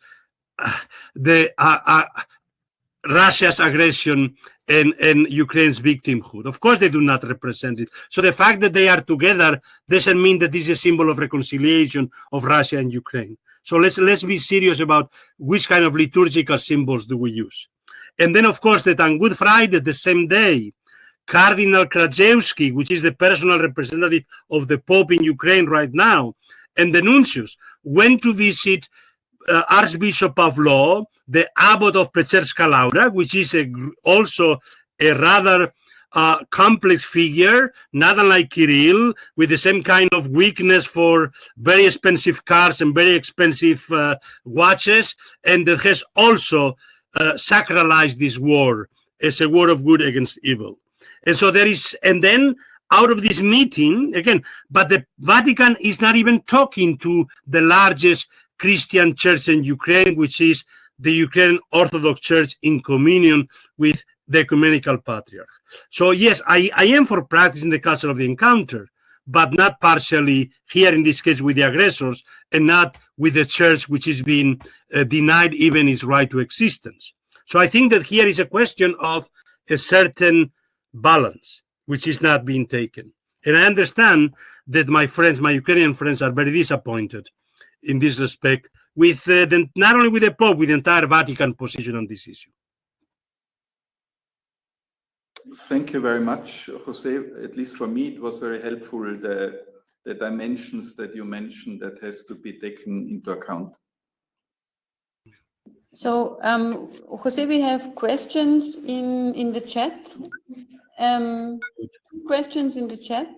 Russia's aggression and Ukraine's victimhood. Of course, they do not represent it. So the fact that they are together doesn't mean that this is a symbol of reconciliation of Russia and Ukraine. So let's be serious about which kind of liturgical symbols do we use. And then, of course, that on Good Friday, the same day, Cardinal Krajewski, which is the personal representative of the Pope in Ukraine right now, and the nuncius went to visit Archbishop Pavlo, the abbot of Peczerska Laura, which is also a rather complex figure, not unlike Kirill, with the same kind of weakness for very expensive cars and very expensive watches, and that has also sacralized this war as a war of good against evil. And so there is, and then out of this meeting, again, but the Vatican is not even talking to the largest Christian church in Ukraine, which is the Ukrainian Orthodox Church in communion with the Ecumenical Patriarch. So yes, I am for practicing the culture of the encounter, but not partially here in this case with the aggressors and not with the church which is being denied even its right to existence. So I think that here is a question of a certain balance, which is not being taken. And I understand that my friends, my Ukrainian friends, are very disappointed in this respect with not only with the Pope, with the entire Vatican position on this issue. Thank you very much, Jose. At least for me, it was very helpful, the dimensions that you mentioned that has to be taken into account. So, Jose, we have questions in the chat. Questions in the chat.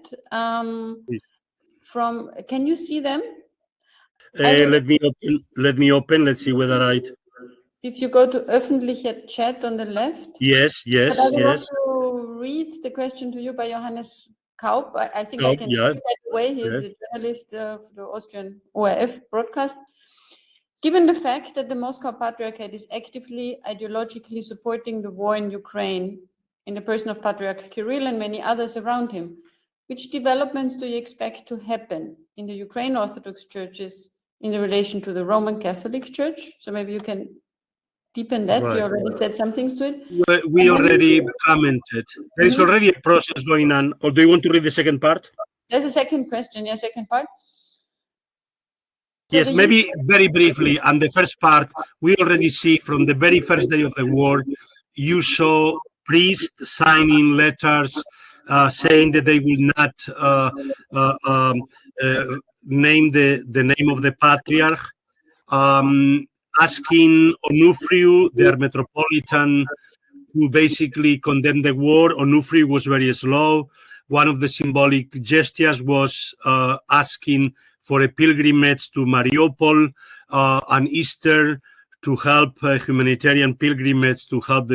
From, can you see them? Let me open. Let's see whether If you go to öffentlicher Chat on the left. Yes. But I want to read the question to you by Johannes Kaup. I think I can read that away. He is a journalist of the Austrian ORF broadcast. Given the fact that the Moscow Patriarchate is actively ideologically supporting the war in Ukraine in the person of Patriarch Kirill and many others around him, which developments do you expect to happen in the Ukraine Orthodox churches in the relation to the Roman Catholic Church? So maybe you can deepen that. You already said some things to it. We already commented. There is already a process going on. Or do you want to read the second part? There's a second question. Yeah, second part. So yes, maybe very briefly. On the first part, we already see from the very first day of the war, you saw priests signing letters saying that they will not name the name of the patriarch, asking Onufriu, their metropolitan, to basically condemn the war. Onufriu was very slow. One of the symbolic gestures was asking for a pilgrimage to Mariupol on Easter to help humanitarian pilgrimage to help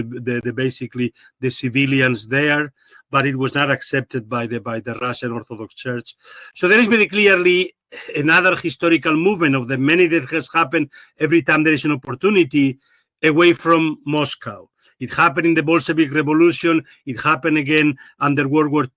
basically the civilians there, but it was not accepted by the Russian Orthodox Church. So there is very clearly another historical movement of the many that has happened every time there is an opportunity away from Moscow. It happened in the Bolshevik Revolution. It happened again under World War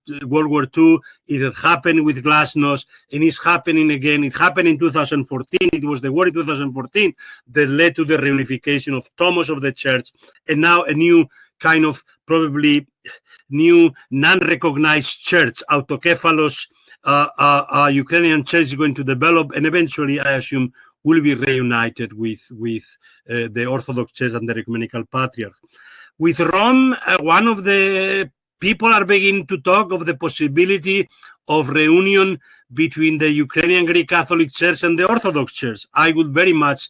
II. It had happened with Glasnost, and it's happening again. It happened in 2014. It was the war in 2014 that led to the reunification of Tomos of the Church, and now a new kind of probably new non-recognized church, autokephalos, Ukrainian church is going to develop, and eventually, I assume, will be reunited with the Orthodox Church and the Ecumenical Patriarch. With Rome, one of the people are beginning to talk of the possibility of reunion between the Ukrainian Greek Catholic Church and the Orthodox Church. I would very much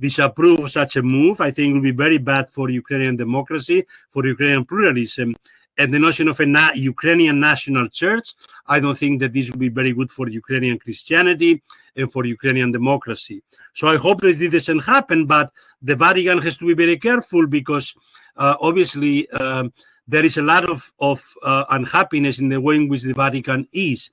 disapprove of such a move. I think it will be very bad for Ukrainian democracy, for Ukrainian pluralism, and the notion of a Ukrainian national church. I don't think that this will be very good for Ukrainian Christianity and for Ukrainian democracy. So I hope this doesn't happen, but the Vatican has to be very careful because obviously there is a lot of unhappiness in the way in which the Vatican is.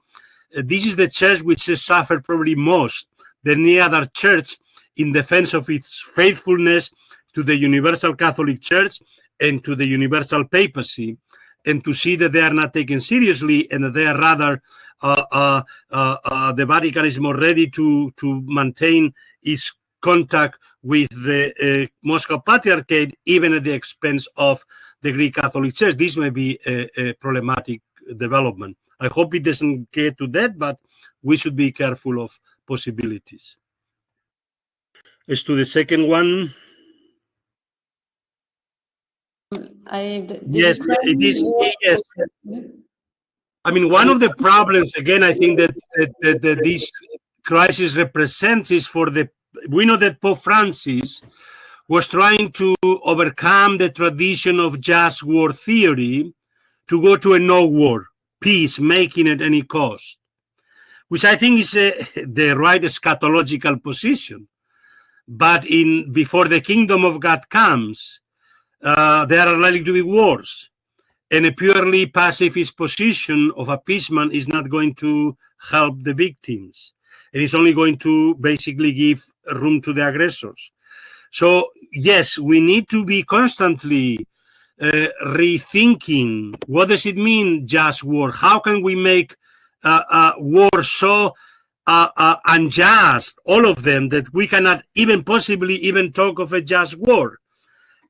This is the church which has suffered probably most than any other church in defense of its faithfulness to the Universal Catholic Church and to the Universal Papacy, and to see that they are not taken seriously and that they are rather, the Vatican is more ready to maintain its contact with the Moscow Patriarchate, even at the expense of the Greek Catholic Church. This may be a problematic development. I hope it doesn't get to that, but we should be careful of possibilities. As to the second one, yes, it is. Yes, I mean, one of the problems, again, I think that this crisis represents is we know that Pope Francis was trying to overcome the tradition of just war theory to go to a no war, peace, making at any cost, which I think is the right eschatological position. But before the kingdom of God comes, there are likely to be wars. And a purely pacifist position of appeasement is not going to help the victims. It is only going to basically give room to the aggressors. So, yes, we need to be constantly rethinking, what does it mean, just war? How can we make war so unjust, all of them, that we cannot even possibly even talk of a just war?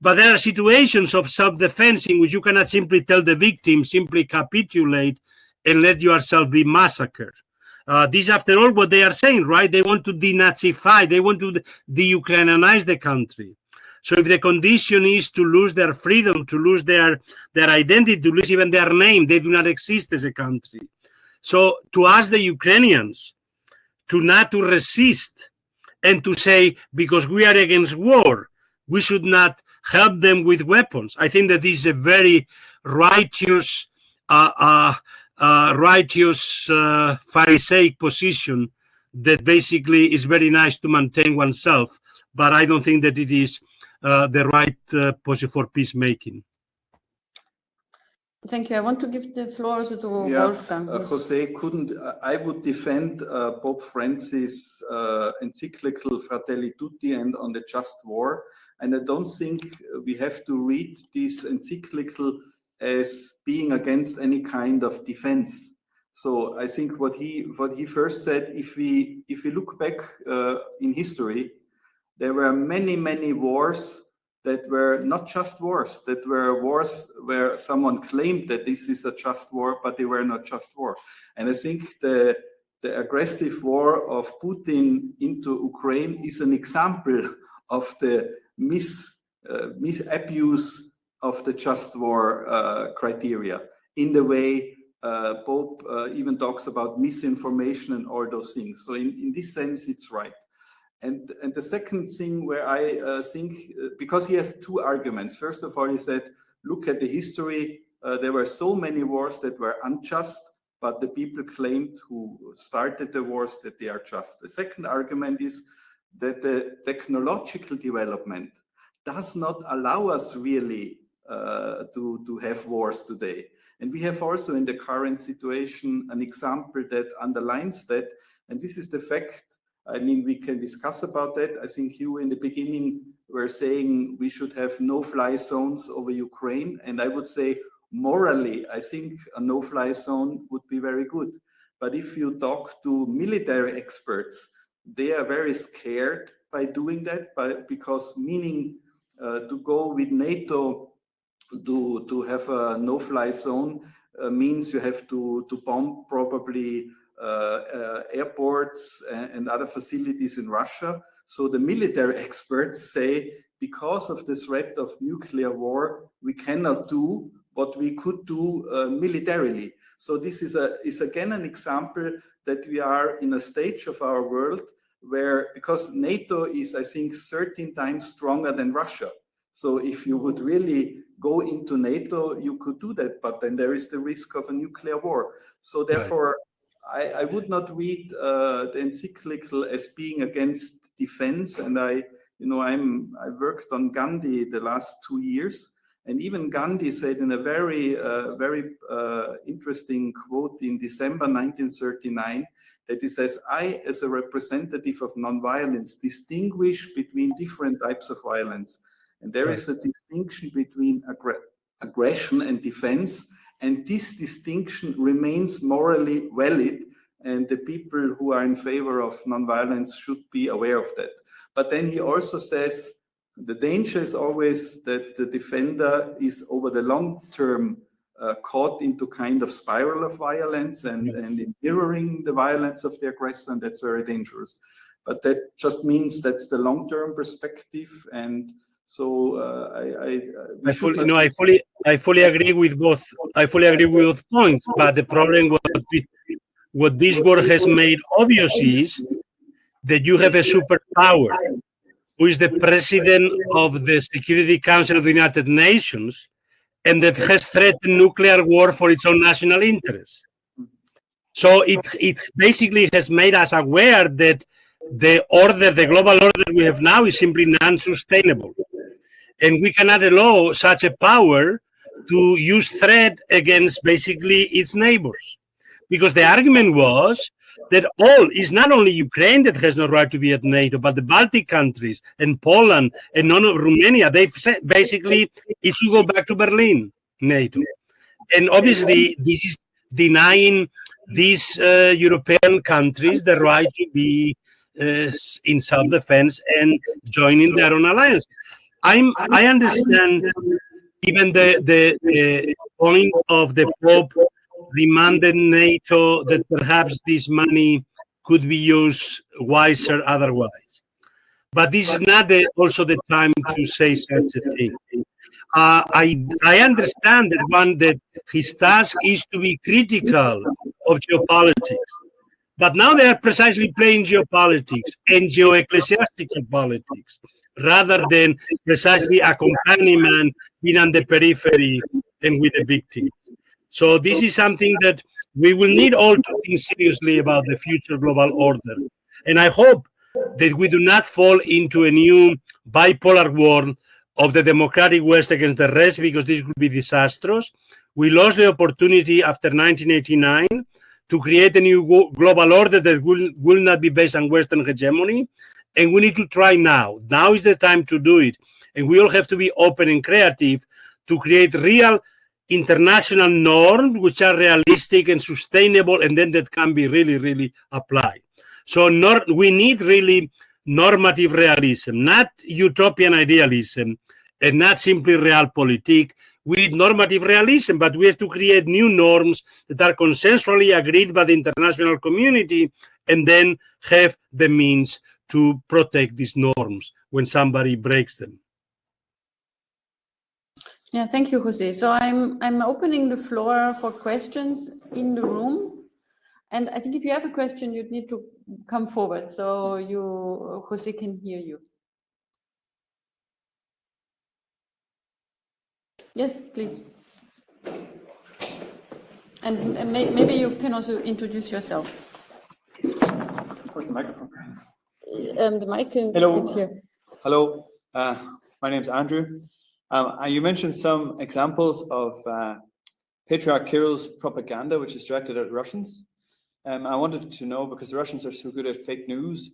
But there are situations of self-defense in which you cannot simply tell the victim, simply capitulate and let yourself be massacred. This, after all, what they are saying, right? They want to denazify, they want to de-Ukrainianize the country. So if the condition is to lose their freedom, to lose their identity, to lose even their name, they do not exist as a country. So to ask the Ukrainians not to resist and to say, because we are against war, we should not help them with weapons. I think that this is a very righteous, Pharisaic position that basically is very nice to maintain oneself, but I don't think that it is the right position for peacemaking. Thank you. I want to give the floor also to Wolfgang. Jose, I would defend Pope Francis' encyclical Fratelli Tutti and on the just war. And I don't think we have to read this encyclical as being against any kind of defense. So I think what he first said, if we look back in history, there were many wars that were not just wars, that were wars where someone claimed that this is a just war, but they were not just war. And I think the aggressive war of Putin into Ukraine is an example of the misabuse of the just war criteria. In the way Pope even talks about misinformation and all those things. So in this sense, it's right. And the second thing where I think, because he has two arguments. First of all, he said, look at the history. There were so many wars that were unjust, but the people claimed who started the wars that they are just. The second argument is that the technological development does not allow us really to have wars today. And we have also in the current situation an example that underlines that, and this is the fact. I mean, we can discuss about that. I think you in the beginning were saying we should have no-fly zones over Ukraine. And I would say morally, I think a no-fly zone would be very good. But if you talk to military experts, they are very scared by doing that, because meaning to go with NATO to have a no-fly zone means you have to bomb probably airports and other facilities in Russia. So the military experts say, because of the threat of nuclear war, we cannot do what we could do militarily. So this is again an example that we are in a stage of our world where, because NATO is, I think, 13 times stronger than Russia. So if you would really go into NATO, you could do that, but then there is the risk of a nuclear war. So therefore, I would not read the encyclical as being against defense. And I worked on Gandhi the last 2 years, and even Gandhi said in a very interesting quote in December 1939, that he says, I, as a representative of nonviolence, distinguish between different types of violence. And there is a distinction between aggression and defense. And this distinction remains morally valid. And the people who are in favor of nonviolence should be aware of that. But then he also says, the danger is always that the defender is over the long term caught into kind of spiral of violence and in mirroring the violence of the aggressor, and that's very dangerous. But that just means that's the long-term perspective, and so I fully agree with both. I fully agree with both points. But the problem what this war has made obvious is that you have a superpower, who is the president of the Security Council of the United Nations, and that has threatened nuclear war for its own national interests. So it basically has made us aware that the global order we have now is simply non-sustainable. And we cannot allow such a power to use threat against basically its neighbors. Because the argument was that it's not only Ukraine that has no right to be at NATO, but the Baltic countries and Poland and none of Romania. They said basically it should go back to Berlin, NATO. And obviously this is denying these European countries the right to be in self-defense and joining their own alliance. I understand even the point of the Pope reminded NATO that perhaps this money could be used wiser otherwise. But this is not also the time to say such a thing. I understand that his task is to be critical of geopolitics. But now they are precisely playing geopolitics and geo-ecclesiastical politics, rather than precisely accompaniment being on the periphery and with a big team. So this is something that we will need all to think seriously about the future global order. And I hope that we do not fall into a new bipolar world of the democratic West against the rest, because this would be disastrous. We lost the opportunity after 1989 to create a new global order that will not be based on Western hegemony. And we need to try now. Now is the time to do it. And we all have to be open and creative to create real international norms which are realistic and sustainable, and then that can be really, really applied. So we need really normative realism, not utopian idealism, and not simply realpolitik. We need normative realism, but we have to create new norms that are consensually agreed by the international community, and then have the means to protect these norms when somebody breaks them. Yeah, thank you, José. So I'm opening the floor for questions in the room. And I think if you have a question, you'd need to come forward so José can hear you. Yes, please. And maybe you can also introduce yourself. Where's the microphone? The mic is here. Hello, my name's Andrew. You mentioned some examples of Patriarch Kirill's propaganda, which is directed at Russians. I wanted to know, because the Russians are so good at fake news,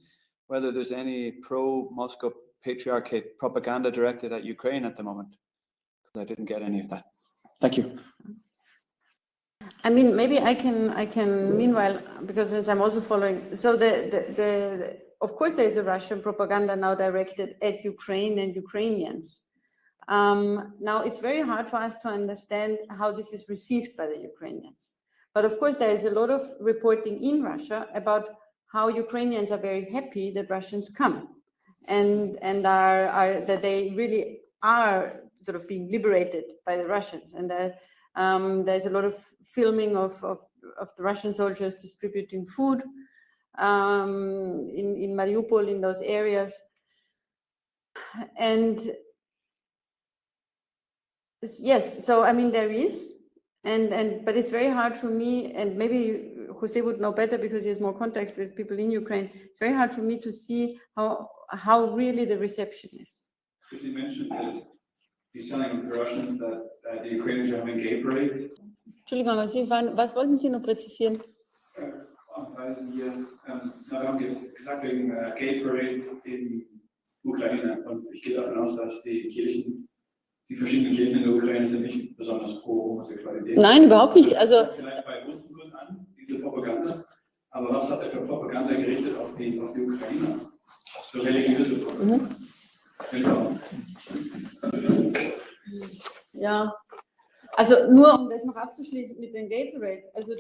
whether there's any pro-Moscow Patriarchate propaganda directed at Ukraine at the moment. Because I didn't get any of that. Thank you. I mean, maybe I can meanwhile, because since I'm also following, so of course there's a Russian propaganda now directed at Ukraine and Ukrainians. Now it's very hard for us to understand how this is received by the Ukrainians. But of course there is a lot of reporting in Russia about how Ukrainians are very happy that Russians come and that they really are sort of being liberated by the Russians, and that There's a lot of filming of the Russian soldiers distributing food in Mariupol, in those areas. And yes, so I mean, there is, but it's very hard for me, and maybe Jose would know better because he has more contact with people in Ukraine. It's very hard for me to see how really the reception is. You mentioned that he's telling the Russians that the Ukrainians are having gay parades. Entschuldigung, was wollten Sie noch präzisieren? Weil wir haben gesagt wegen Gay Parades in Ukraine, und ich gehe davon aus, dass die verschiedenen Kirchen in der Ukraine sind nicht besonders pro Homosexualität. Nein, überhaupt nicht. Also vielleicht bei Russen an, diese Propaganda, aber was hat er für Propaganda gerichtet auf die Ukrainer? Für religiöse Propaganda. Ja, also nur um das noch abzuschließen mit den Gay Parades, also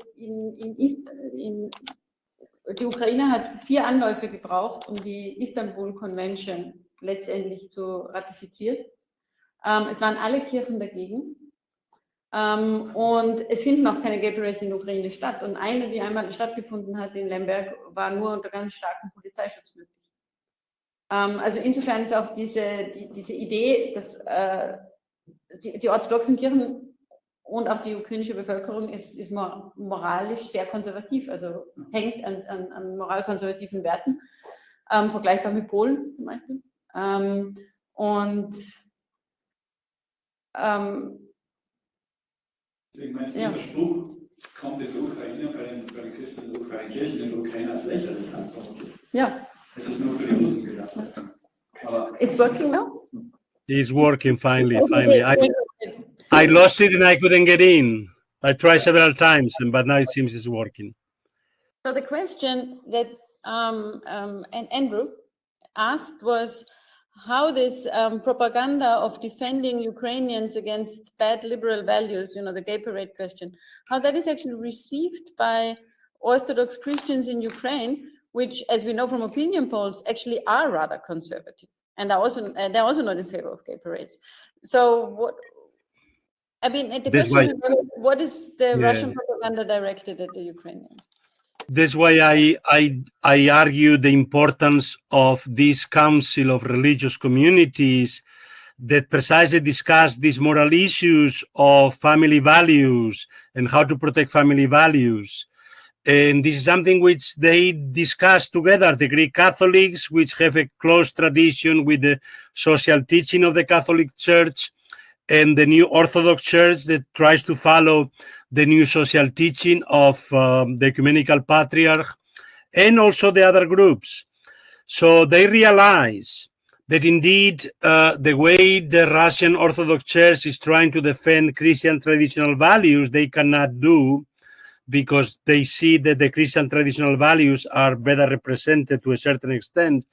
die Ukraine hat 4 Anläufe gebraucht, um die Istanbul Convention letztendlich zu ratifizieren. Es waren alle Kirchen dagegen. Und es finden auch keine Gay Parades in der Ukraine statt. Und eine, die einmal stattgefunden hat in Lemberg, war nur unter ganz starkem Polizeischutz möglich. Also insofern ist auch diese Idee, dass die orthodoxen Kirchen und auch die ukrainische Bevölkerung ist moralisch sehr konservativ, also hängt an moralkonservativen Werten, vergleichbar mit Polen zum Beispiel. Deswegen mein Widerspruch kommt in der Ukraine bei den Christen in der Ukraine, Kirchen in der Ukraine als lächerlich an. Ja. Es ist nur für die Russen gedacht. It's working now? It's working finally. I lost it and I couldn't get in. I tried several times, but now it seems it's working. So the question that Andrew asked was how this propaganda of defending Ukrainians against bad liberal values, the gay parade question, how that is actually received by Orthodox Christians in Ukraine, which, as we know from opinion polls, actually are rather conservative, and they're also not in favor of gay parades. So what is the Russian propaganda directed at the Ukrainians? That's why I argue the importance of this Council of Religious Communities that precisely discuss these moral issues of family values and how to protect family values. And this is something which they discuss together, the Greek Catholics, which have a close tradition with the social teaching of the Catholic Church, and the new Orthodox Church that tries to follow the new social teaching of the Ecumenical Patriarch, and also the other groups. So they realize that indeed the way the Russian Orthodox Church is trying to defend Christian traditional values, they cannot do, because they see that the Christian traditional values are better represented to a certain extent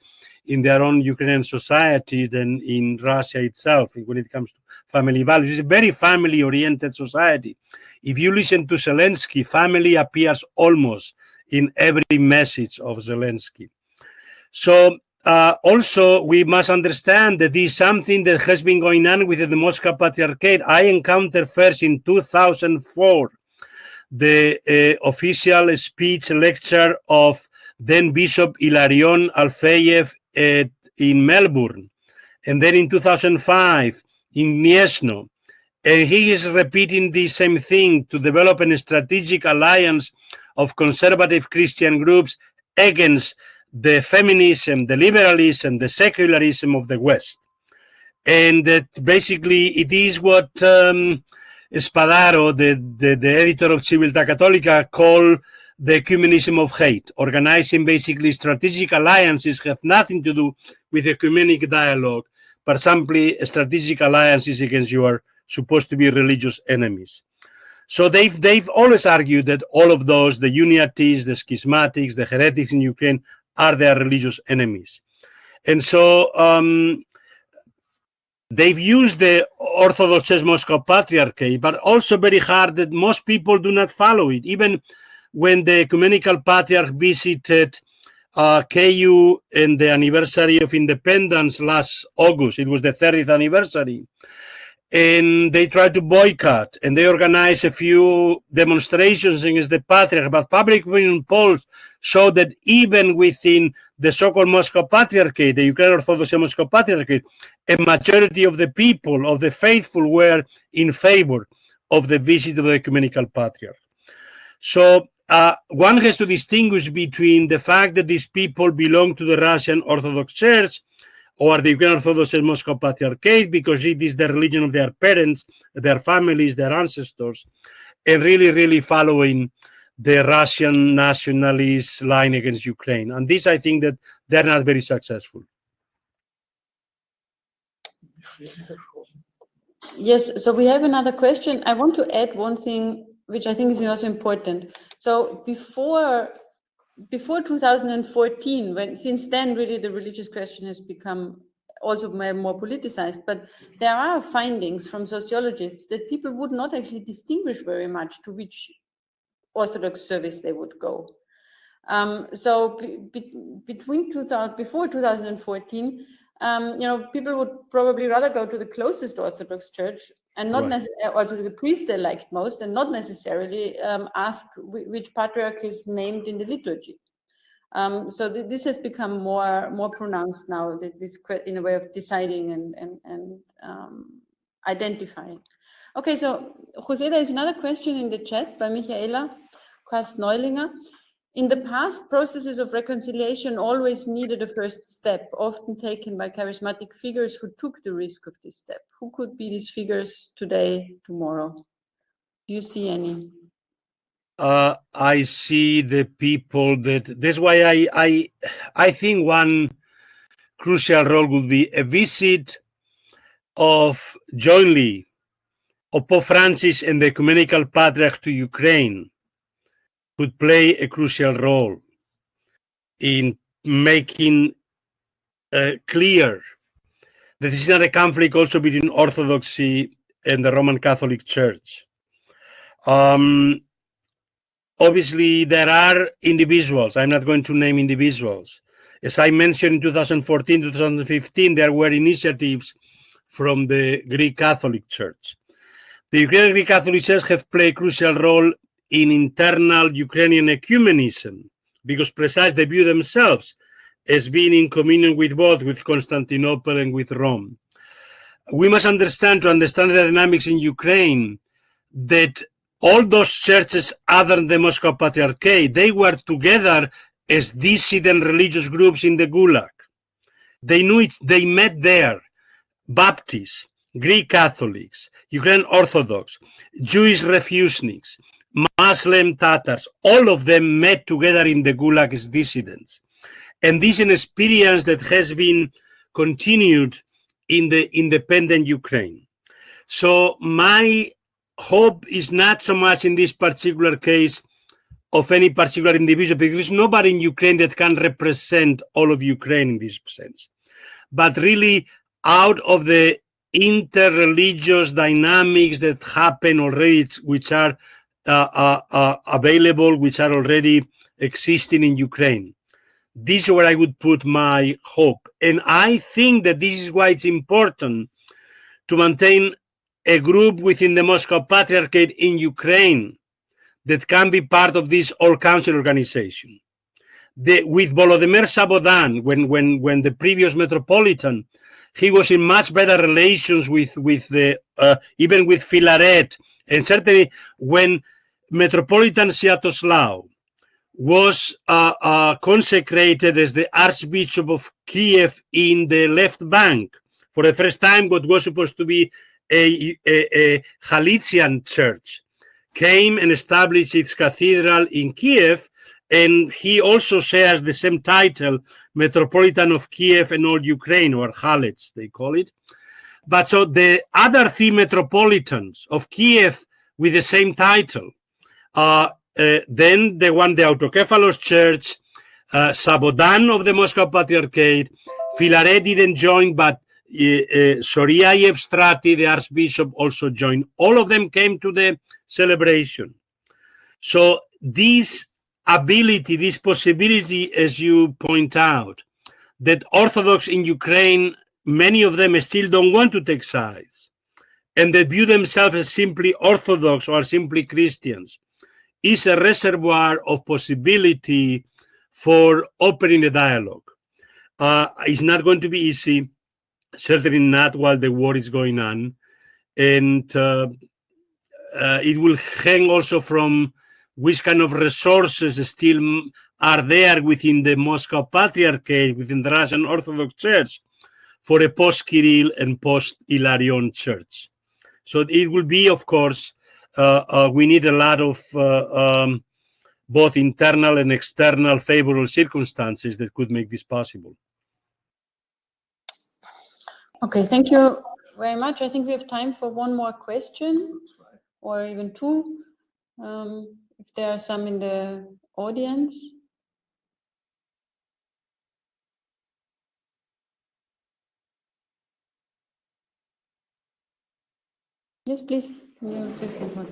in their own Ukrainian society than in Russia itself when it comes to family values. It's a very family-oriented society. If you listen to Zelensky, family appears almost in every message of Zelensky. So also we must understand that this is something that has been going on with the Moscow Patriarchate. I encountered first in 2004 the official speech lecture of then Bishop Ilarion Alfeyev in Melbourne, and then in 2005 in Gniezno. And he is repeating the same thing, to develop a strategic alliance of conservative Christian groups against the feminism, the liberalism, the secularism of the West. And that basically it is what Spadaro, the editor of Civiltà Cattolica, called the ecumenism of hate. Organizing basically strategic alliances have nothing to do with ecumenic dialogue, but simply strategic alliances against your supposed to be religious enemies. So they've always argued that all of those, the Uniatists, the Schismatics, the heretics in Ukraine, are their religious enemies. And so they've used the Orthodox Church Moscow Patriarchate, but also very hard that most people do not follow it. Even when the Ecumenical Patriarch visited KU in the anniversary of independence last August, it was the 30th anniversary, and they try to boycott, and they organize a few demonstrations against the Patriarch. But public opinion polls show that even within the so-called Moscow Patriarchate, the Ukrainian Orthodox Moscow Patriarchate, a majority of the people, of the faithful, were in favor of the visit of the Ecumenical Patriarch. So one has to distinguish between the fact that these people belong to the Russian Orthodox Church or the Ukrainian Orthodox and Moscow Patriarchate because it is the religion of their parents, their families, their ancestors, and really following the Russian nationalist line against Ukraine. And this, I think that they're not very successful. Yes, so we have another question. I want to add one thing, which I think is also important. So before 2014, since then really the religious question has become also more politicized, but there are findings from sociologists that people would not actually distinguish very much to which Orthodox service they would go. So before 2014, people would probably rather go to the closest Orthodox church and not necessarily, or to the priest they liked most, and not necessarily ask which patriarch is named in the liturgy. So this has become more pronounced now, this in a way of deciding and identifying. Okay, so Jose, there is another question in the chat by Michaela Kast-Neulinger. In the past, processes of reconciliation always needed a first step, often taken by charismatic figures who took the risk of this step. Who could be these figures today, tomorrow? Do you see any? I see the people that's why I think one crucial role would be a visit of jointly of Pope Francis and the Ecumenical Patriarch to Ukraine could play a crucial role in making clear that this is not a conflict also between Orthodoxy and the Roman Catholic Church. Obviously, there are individuals. I'm not going to name individuals. As I mentioned in 2014, 2015, there were initiatives from the Greek Catholic Church. The Ukrainian Greek Catholic Church has played a crucial role in internal Ukrainian ecumenism because precisely they view themselves as being in communion with both, with Constantinople and with Rome. We must understand, to understand the dynamics in Ukraine, that all those churches other than the Moscow Patriarchate, they were together as dissident religious groups in the Gulag. They knew it, they met there, Baptists, Greek Catholics, Ukrainian Orthodox, Jewish refuseniks, Muslim Tatars, all of them met together in the Gulag as dissidents. And this is an experience that has been continued in the independent Ukraine. So my hope is not so much in this particular case of any particular individual, because there's nobody in Ukraine that can represent all of Ukraine in this sense. But really, out of the inter-religious dynamics that happen already, which are available, which are already existing in Ukraine, this is where I would put my hope. And I think that this is why it's important to maintain a group within the Moscow Patriarchate in Ukraine that can be part of this all-council organization. With Volodymyr Sabodan, when the previous metropolitan, he was in much better relations with the even with Filaret, and certainly when Metropolitan Sviatoslav was consecrated as the Archbishop of Kiev in the left bank for the first time, what was supposed to be a Galician church came and established its cathedral in Kiev, and he also shares the same title, Metropolitan of Kiev and all Ukraine, or Halets, they call it. But so the other three metropolitans of Kiev with the same title, then the Autokephalos Church, Sabodan of the Moscow Patriarchate, Filaret didn't join, but Soryayev Strati, the Archbishop, also joined. All of them came to the celebration. So this ability, this possibility, as you point out, that Orthodox in Ukraine, many of them still don't want to take sides. and that view themselves as simply Orthodox or simply Christians, is a reservoir of possibility for opening a dialogue. It's not going to be easy, certainly not while the war is going on, and it will hang also from which kind of resources still are there within the Moscow Patriarchate, within the Russian Orthodox Church, for a post-Kirill and post-Ilarion church. So it will be, of course, we need a lot of both internal and external favorable circumstances that could make this possible. Okay, thank you very much. I think we have time for one more question, or even two, if there are some in the audience. Yes, please. You please come on.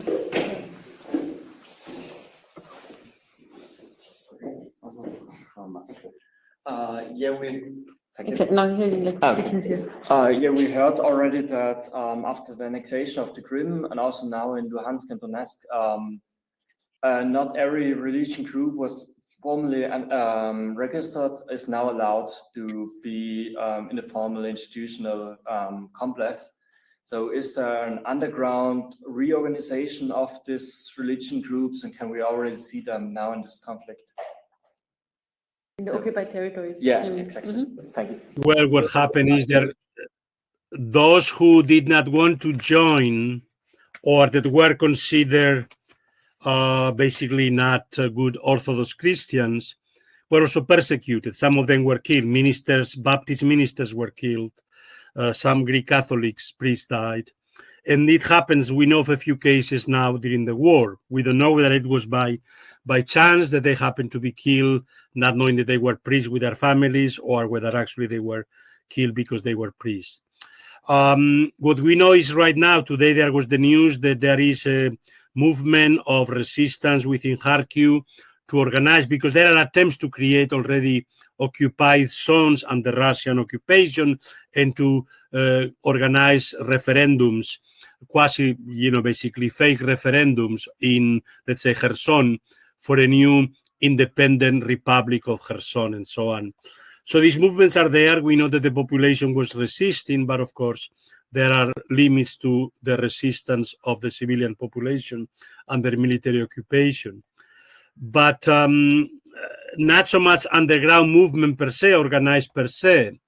We heard already that after the annexation of the Crimea and also now in Luhansk and Donetsk, not every religion group was formally registered, is now allowed to be in a formal institutional complex. So is there an underground reorganization of these religion groups, and can we already see them now in this conflict? In the occupied territories? Yeah, exactly. Thank you. Well, what happened is that those who did not want to join or that were considered basically not good Orthodox Christians were also persecuted. Some of them were killed. Ministers, Baptist ministers were killed. Some Greek Catholics, priests died. And it happens, we know of a few cases now during the war. We don't know whether it was by chance that they happened to be killed, not knowing that they were priests with their families, or whether actually they were killed because they were priests. What we know is right now, today there was the news that there is a movement of resistance within Kharkiv to organize, because there are attempts to create already occupied zones under Russian occupation and to organize referendums, quasi, basically fake referendums in, let's say, Kherson for a new independent Republic of Kherson and so on. So these movements are there. We know that the population was resisting, but of course, there are limits to the resistance of the civilian population under military occupation. But not so much underground movement per se, organized per se,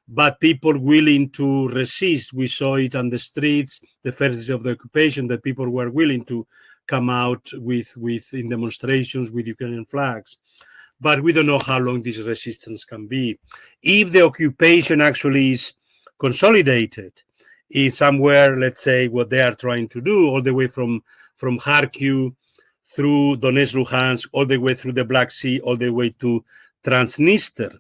but people willing to resist. We saw it on the streets, the first days of the occupation, that people were willing to come out in demonstrations with Ukrainian flags. But we don't know how long this resistance can be. If the occupation actually is consolidated in somewhere, let's say what they are trying to do, all the way from Kharkiv through Donetsk, Luhansk, all the way through the Black Sea, all the way to Transnistria,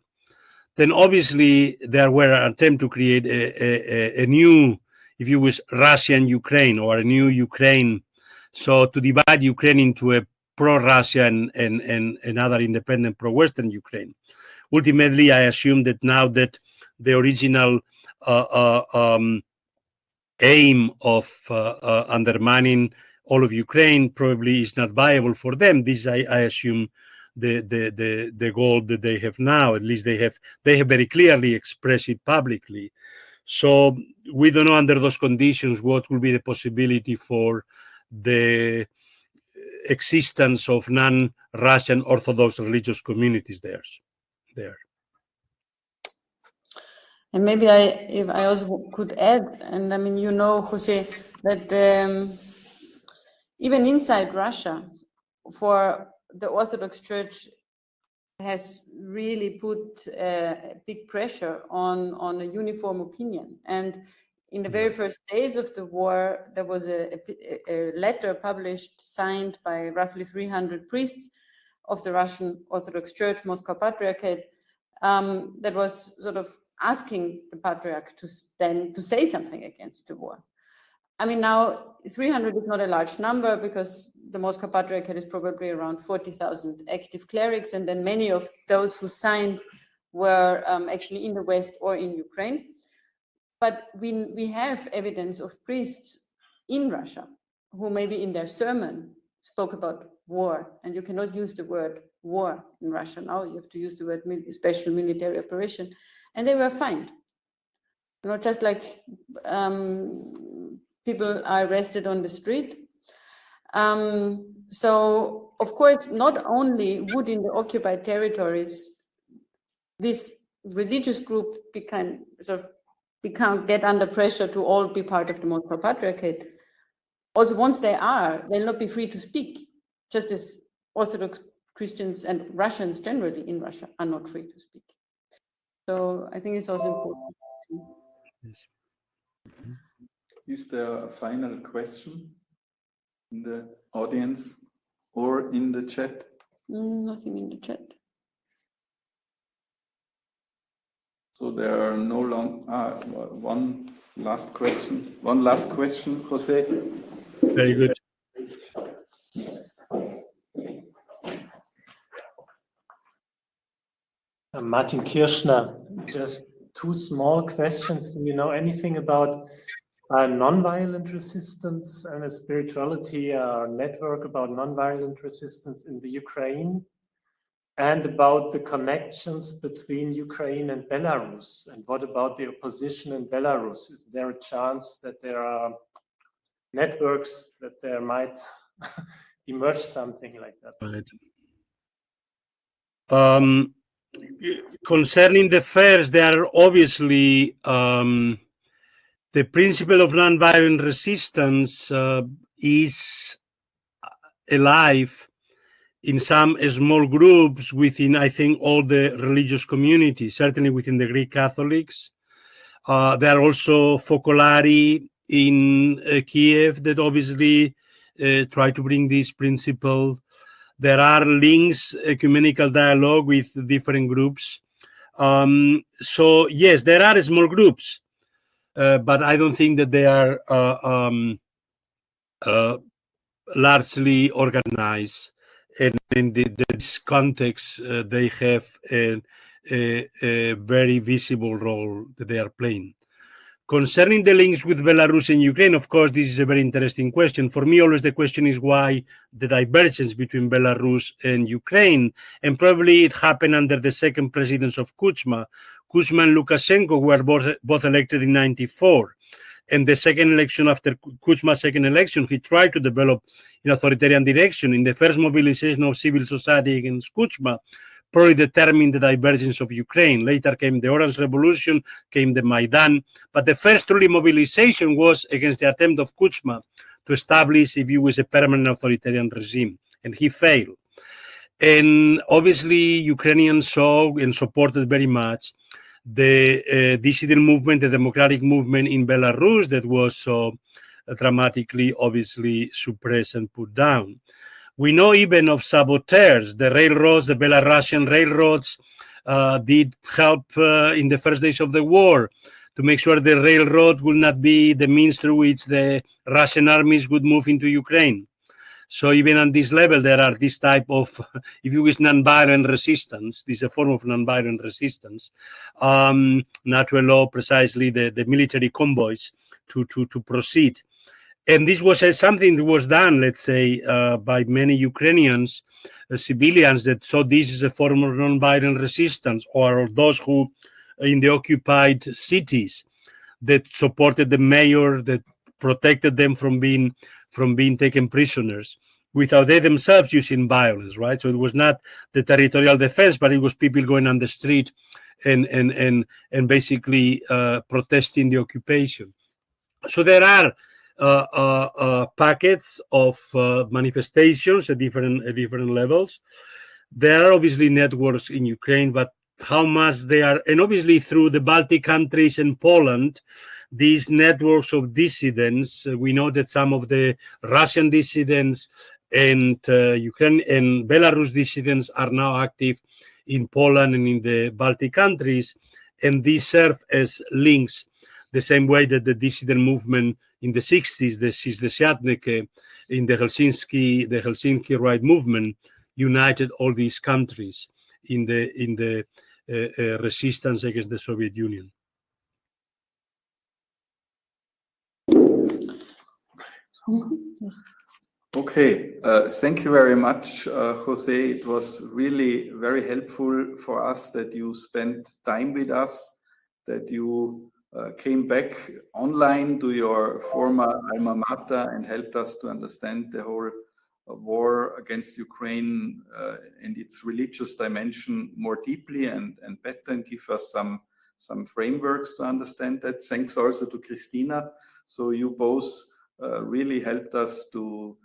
then obviously there were an attempt to create a new, if you wish, Russian Ukraine, or a new Ukraine. So to divide Ukraine into a pro-Russian and another independent pro-Western Ukraine. Ultimately, I assume that now that the original aim of undermining all of Ukraine probably is not viable for them. This, I assume, the goal that they have now. At least they have very clearly expressed it publicly. So we don't know under those conditions what will be the possibility for the existence of non-Russian Orthodox religious communities there. And maybe if I also could add, and I mean, Jose, that even inside Russia, for the Orthodox Church has really put big pressure on a uniform opinion. And in the very first days of the war, there was a letter published, signed by roughly 300 priests of the Russian Orthodox Church, Moscow Patriarchate, that was sort of asking the Patriarch to say something against the war. I mean, now 300 is not a large number, because the Moscow Patriarchate is probably around 40,000 active clerics, and then many of those who signed were actually in the West or in Ukraine. but we have evidence of priests in Russia who maybe in their sermon spoke about war, and you cannot use the word war in Russia now. You have to use the word special military operation, and they were fined. You know, just like people are arrested on the street. So, of course, not only would in the occupied territories this religious group get under pressure to all be part of the Moscow Patriarchate. Also, once they are, they'll not be free to speak, just as Orthodox Christians and Russians generally in Russia are not free to speak. So I think it's also important to see. Yes. Is there a final question in the audience or in the chat? Nothing in the chat. So there are no one last question. One last question, Jose. Very good. Martin Kirschner, just two small questions. Do you know anything about nonviolent resistance and a spirituality network about nonviolent resistance in the Ukraine? And about the connections between Ukraine and Belarus? And what about the opposition in Belarus? Is there a chance that there are networks, that there might emerge something like that? Right. Concerning the first, there are obviously the principle of nonviolent resistance is alive in some small groups within, I think, all the religious communities, certainly within the Greek Catholics. There are also focolari in Kiev that obviously try to bring this principle. There are links, ecumenical dialogue with different groups. So yes, there are small groups, but I don't think that they are largely organized. And in this context, they have a very visible role that they are playing. Concerning the links with Belarus and Ukraine, of course, this is a very interesting question. For me, always the question is why the divergence between Belarus and Ukraine, and probably it happened under the second presidency of Kuchma. Kuchma and Lukashenko were both elected in '94. And the second election, after Kuchma's second election, he tried to develop an authoritarian direction. In the first mobilization of civil society against Kuchma, probably determined the divergence of Ukraine. Later came the Orange Revolution, came the Maidan. But the first truly mobilization was against the attempt of Kuchma to establish, if you wish, a permanent authoritarian regime. And he failed. And obviously, Ukrainians saw and supported very much the dissident movement, the democratic movement in Belarus that was so dramatically, obviously, suppressed and put down. We know even of saboteurs. The railroads, the Belarusian railroads did help in the first days of the war to make sure the railroad would not be the means through which the Russian armies would move into Ukraine. So even on this level, there are this type of, if you wish, nonviolent resistance. This is a form of nonviolent resistance, not to allow precisely the military convoys to proceed. And this was something that was done, let's say, by many Ukrainians, civilians that saw this as a form of nonviolent resistance, or those who in the occupied cities that supported the mayor, that protected them from being taken prisoners without they themselves using violence, right? So it was not the territorial defense, but it was people going on the street and basically protesting the occupation. So there are packets of manifestations at different levels. There are obviously networks in Ukraine, but how much they are, and obviously through the Baltic countries and Poland, these networks of dissidents, we know that some of the Russian dissidents and Ukraine and Belarus dissidents are now active in Poland and in the Baltic countries, and these serve as links, the same way that the dissident movement in the 60s, the Zizdeziatniki, in the Helsinki right movement, united all these countries in the resistance against the Soviet Union. Yes. Okay, thank you very much, Jose. It was really very helpful for us that you spent time with us, that you came back online to your former alma mater and helped us to understand the whole war against Ukraine and its religious dimension more deeply and better, and give us some frameworks to understand that. Thanks also to Kristina. So you both really helped us to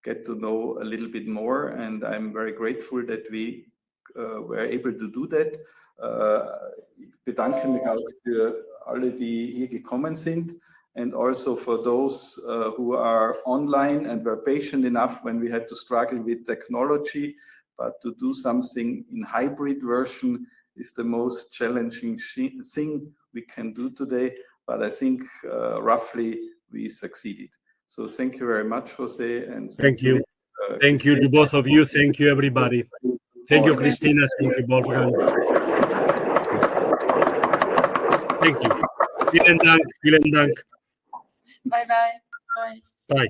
get to know a little bit more, and I'm very grateful that we were able to do that. Ich bedanke mich auch für alle, die hier gekommen sind, and also for those who are online and were patient enough when we had to struggle with technology, but to do something in hybrid version is the most challenging thing we can do today, but I think roughly we succeeded. So thank you very much, Jose, and Thank you. Thank you to both of you. Thank you, everybody. Thank you, Kristina. Thank you, Wolfgang. Thank you. Vielen Dank. Vielen Dank. Bye-bye. Bye. Bye.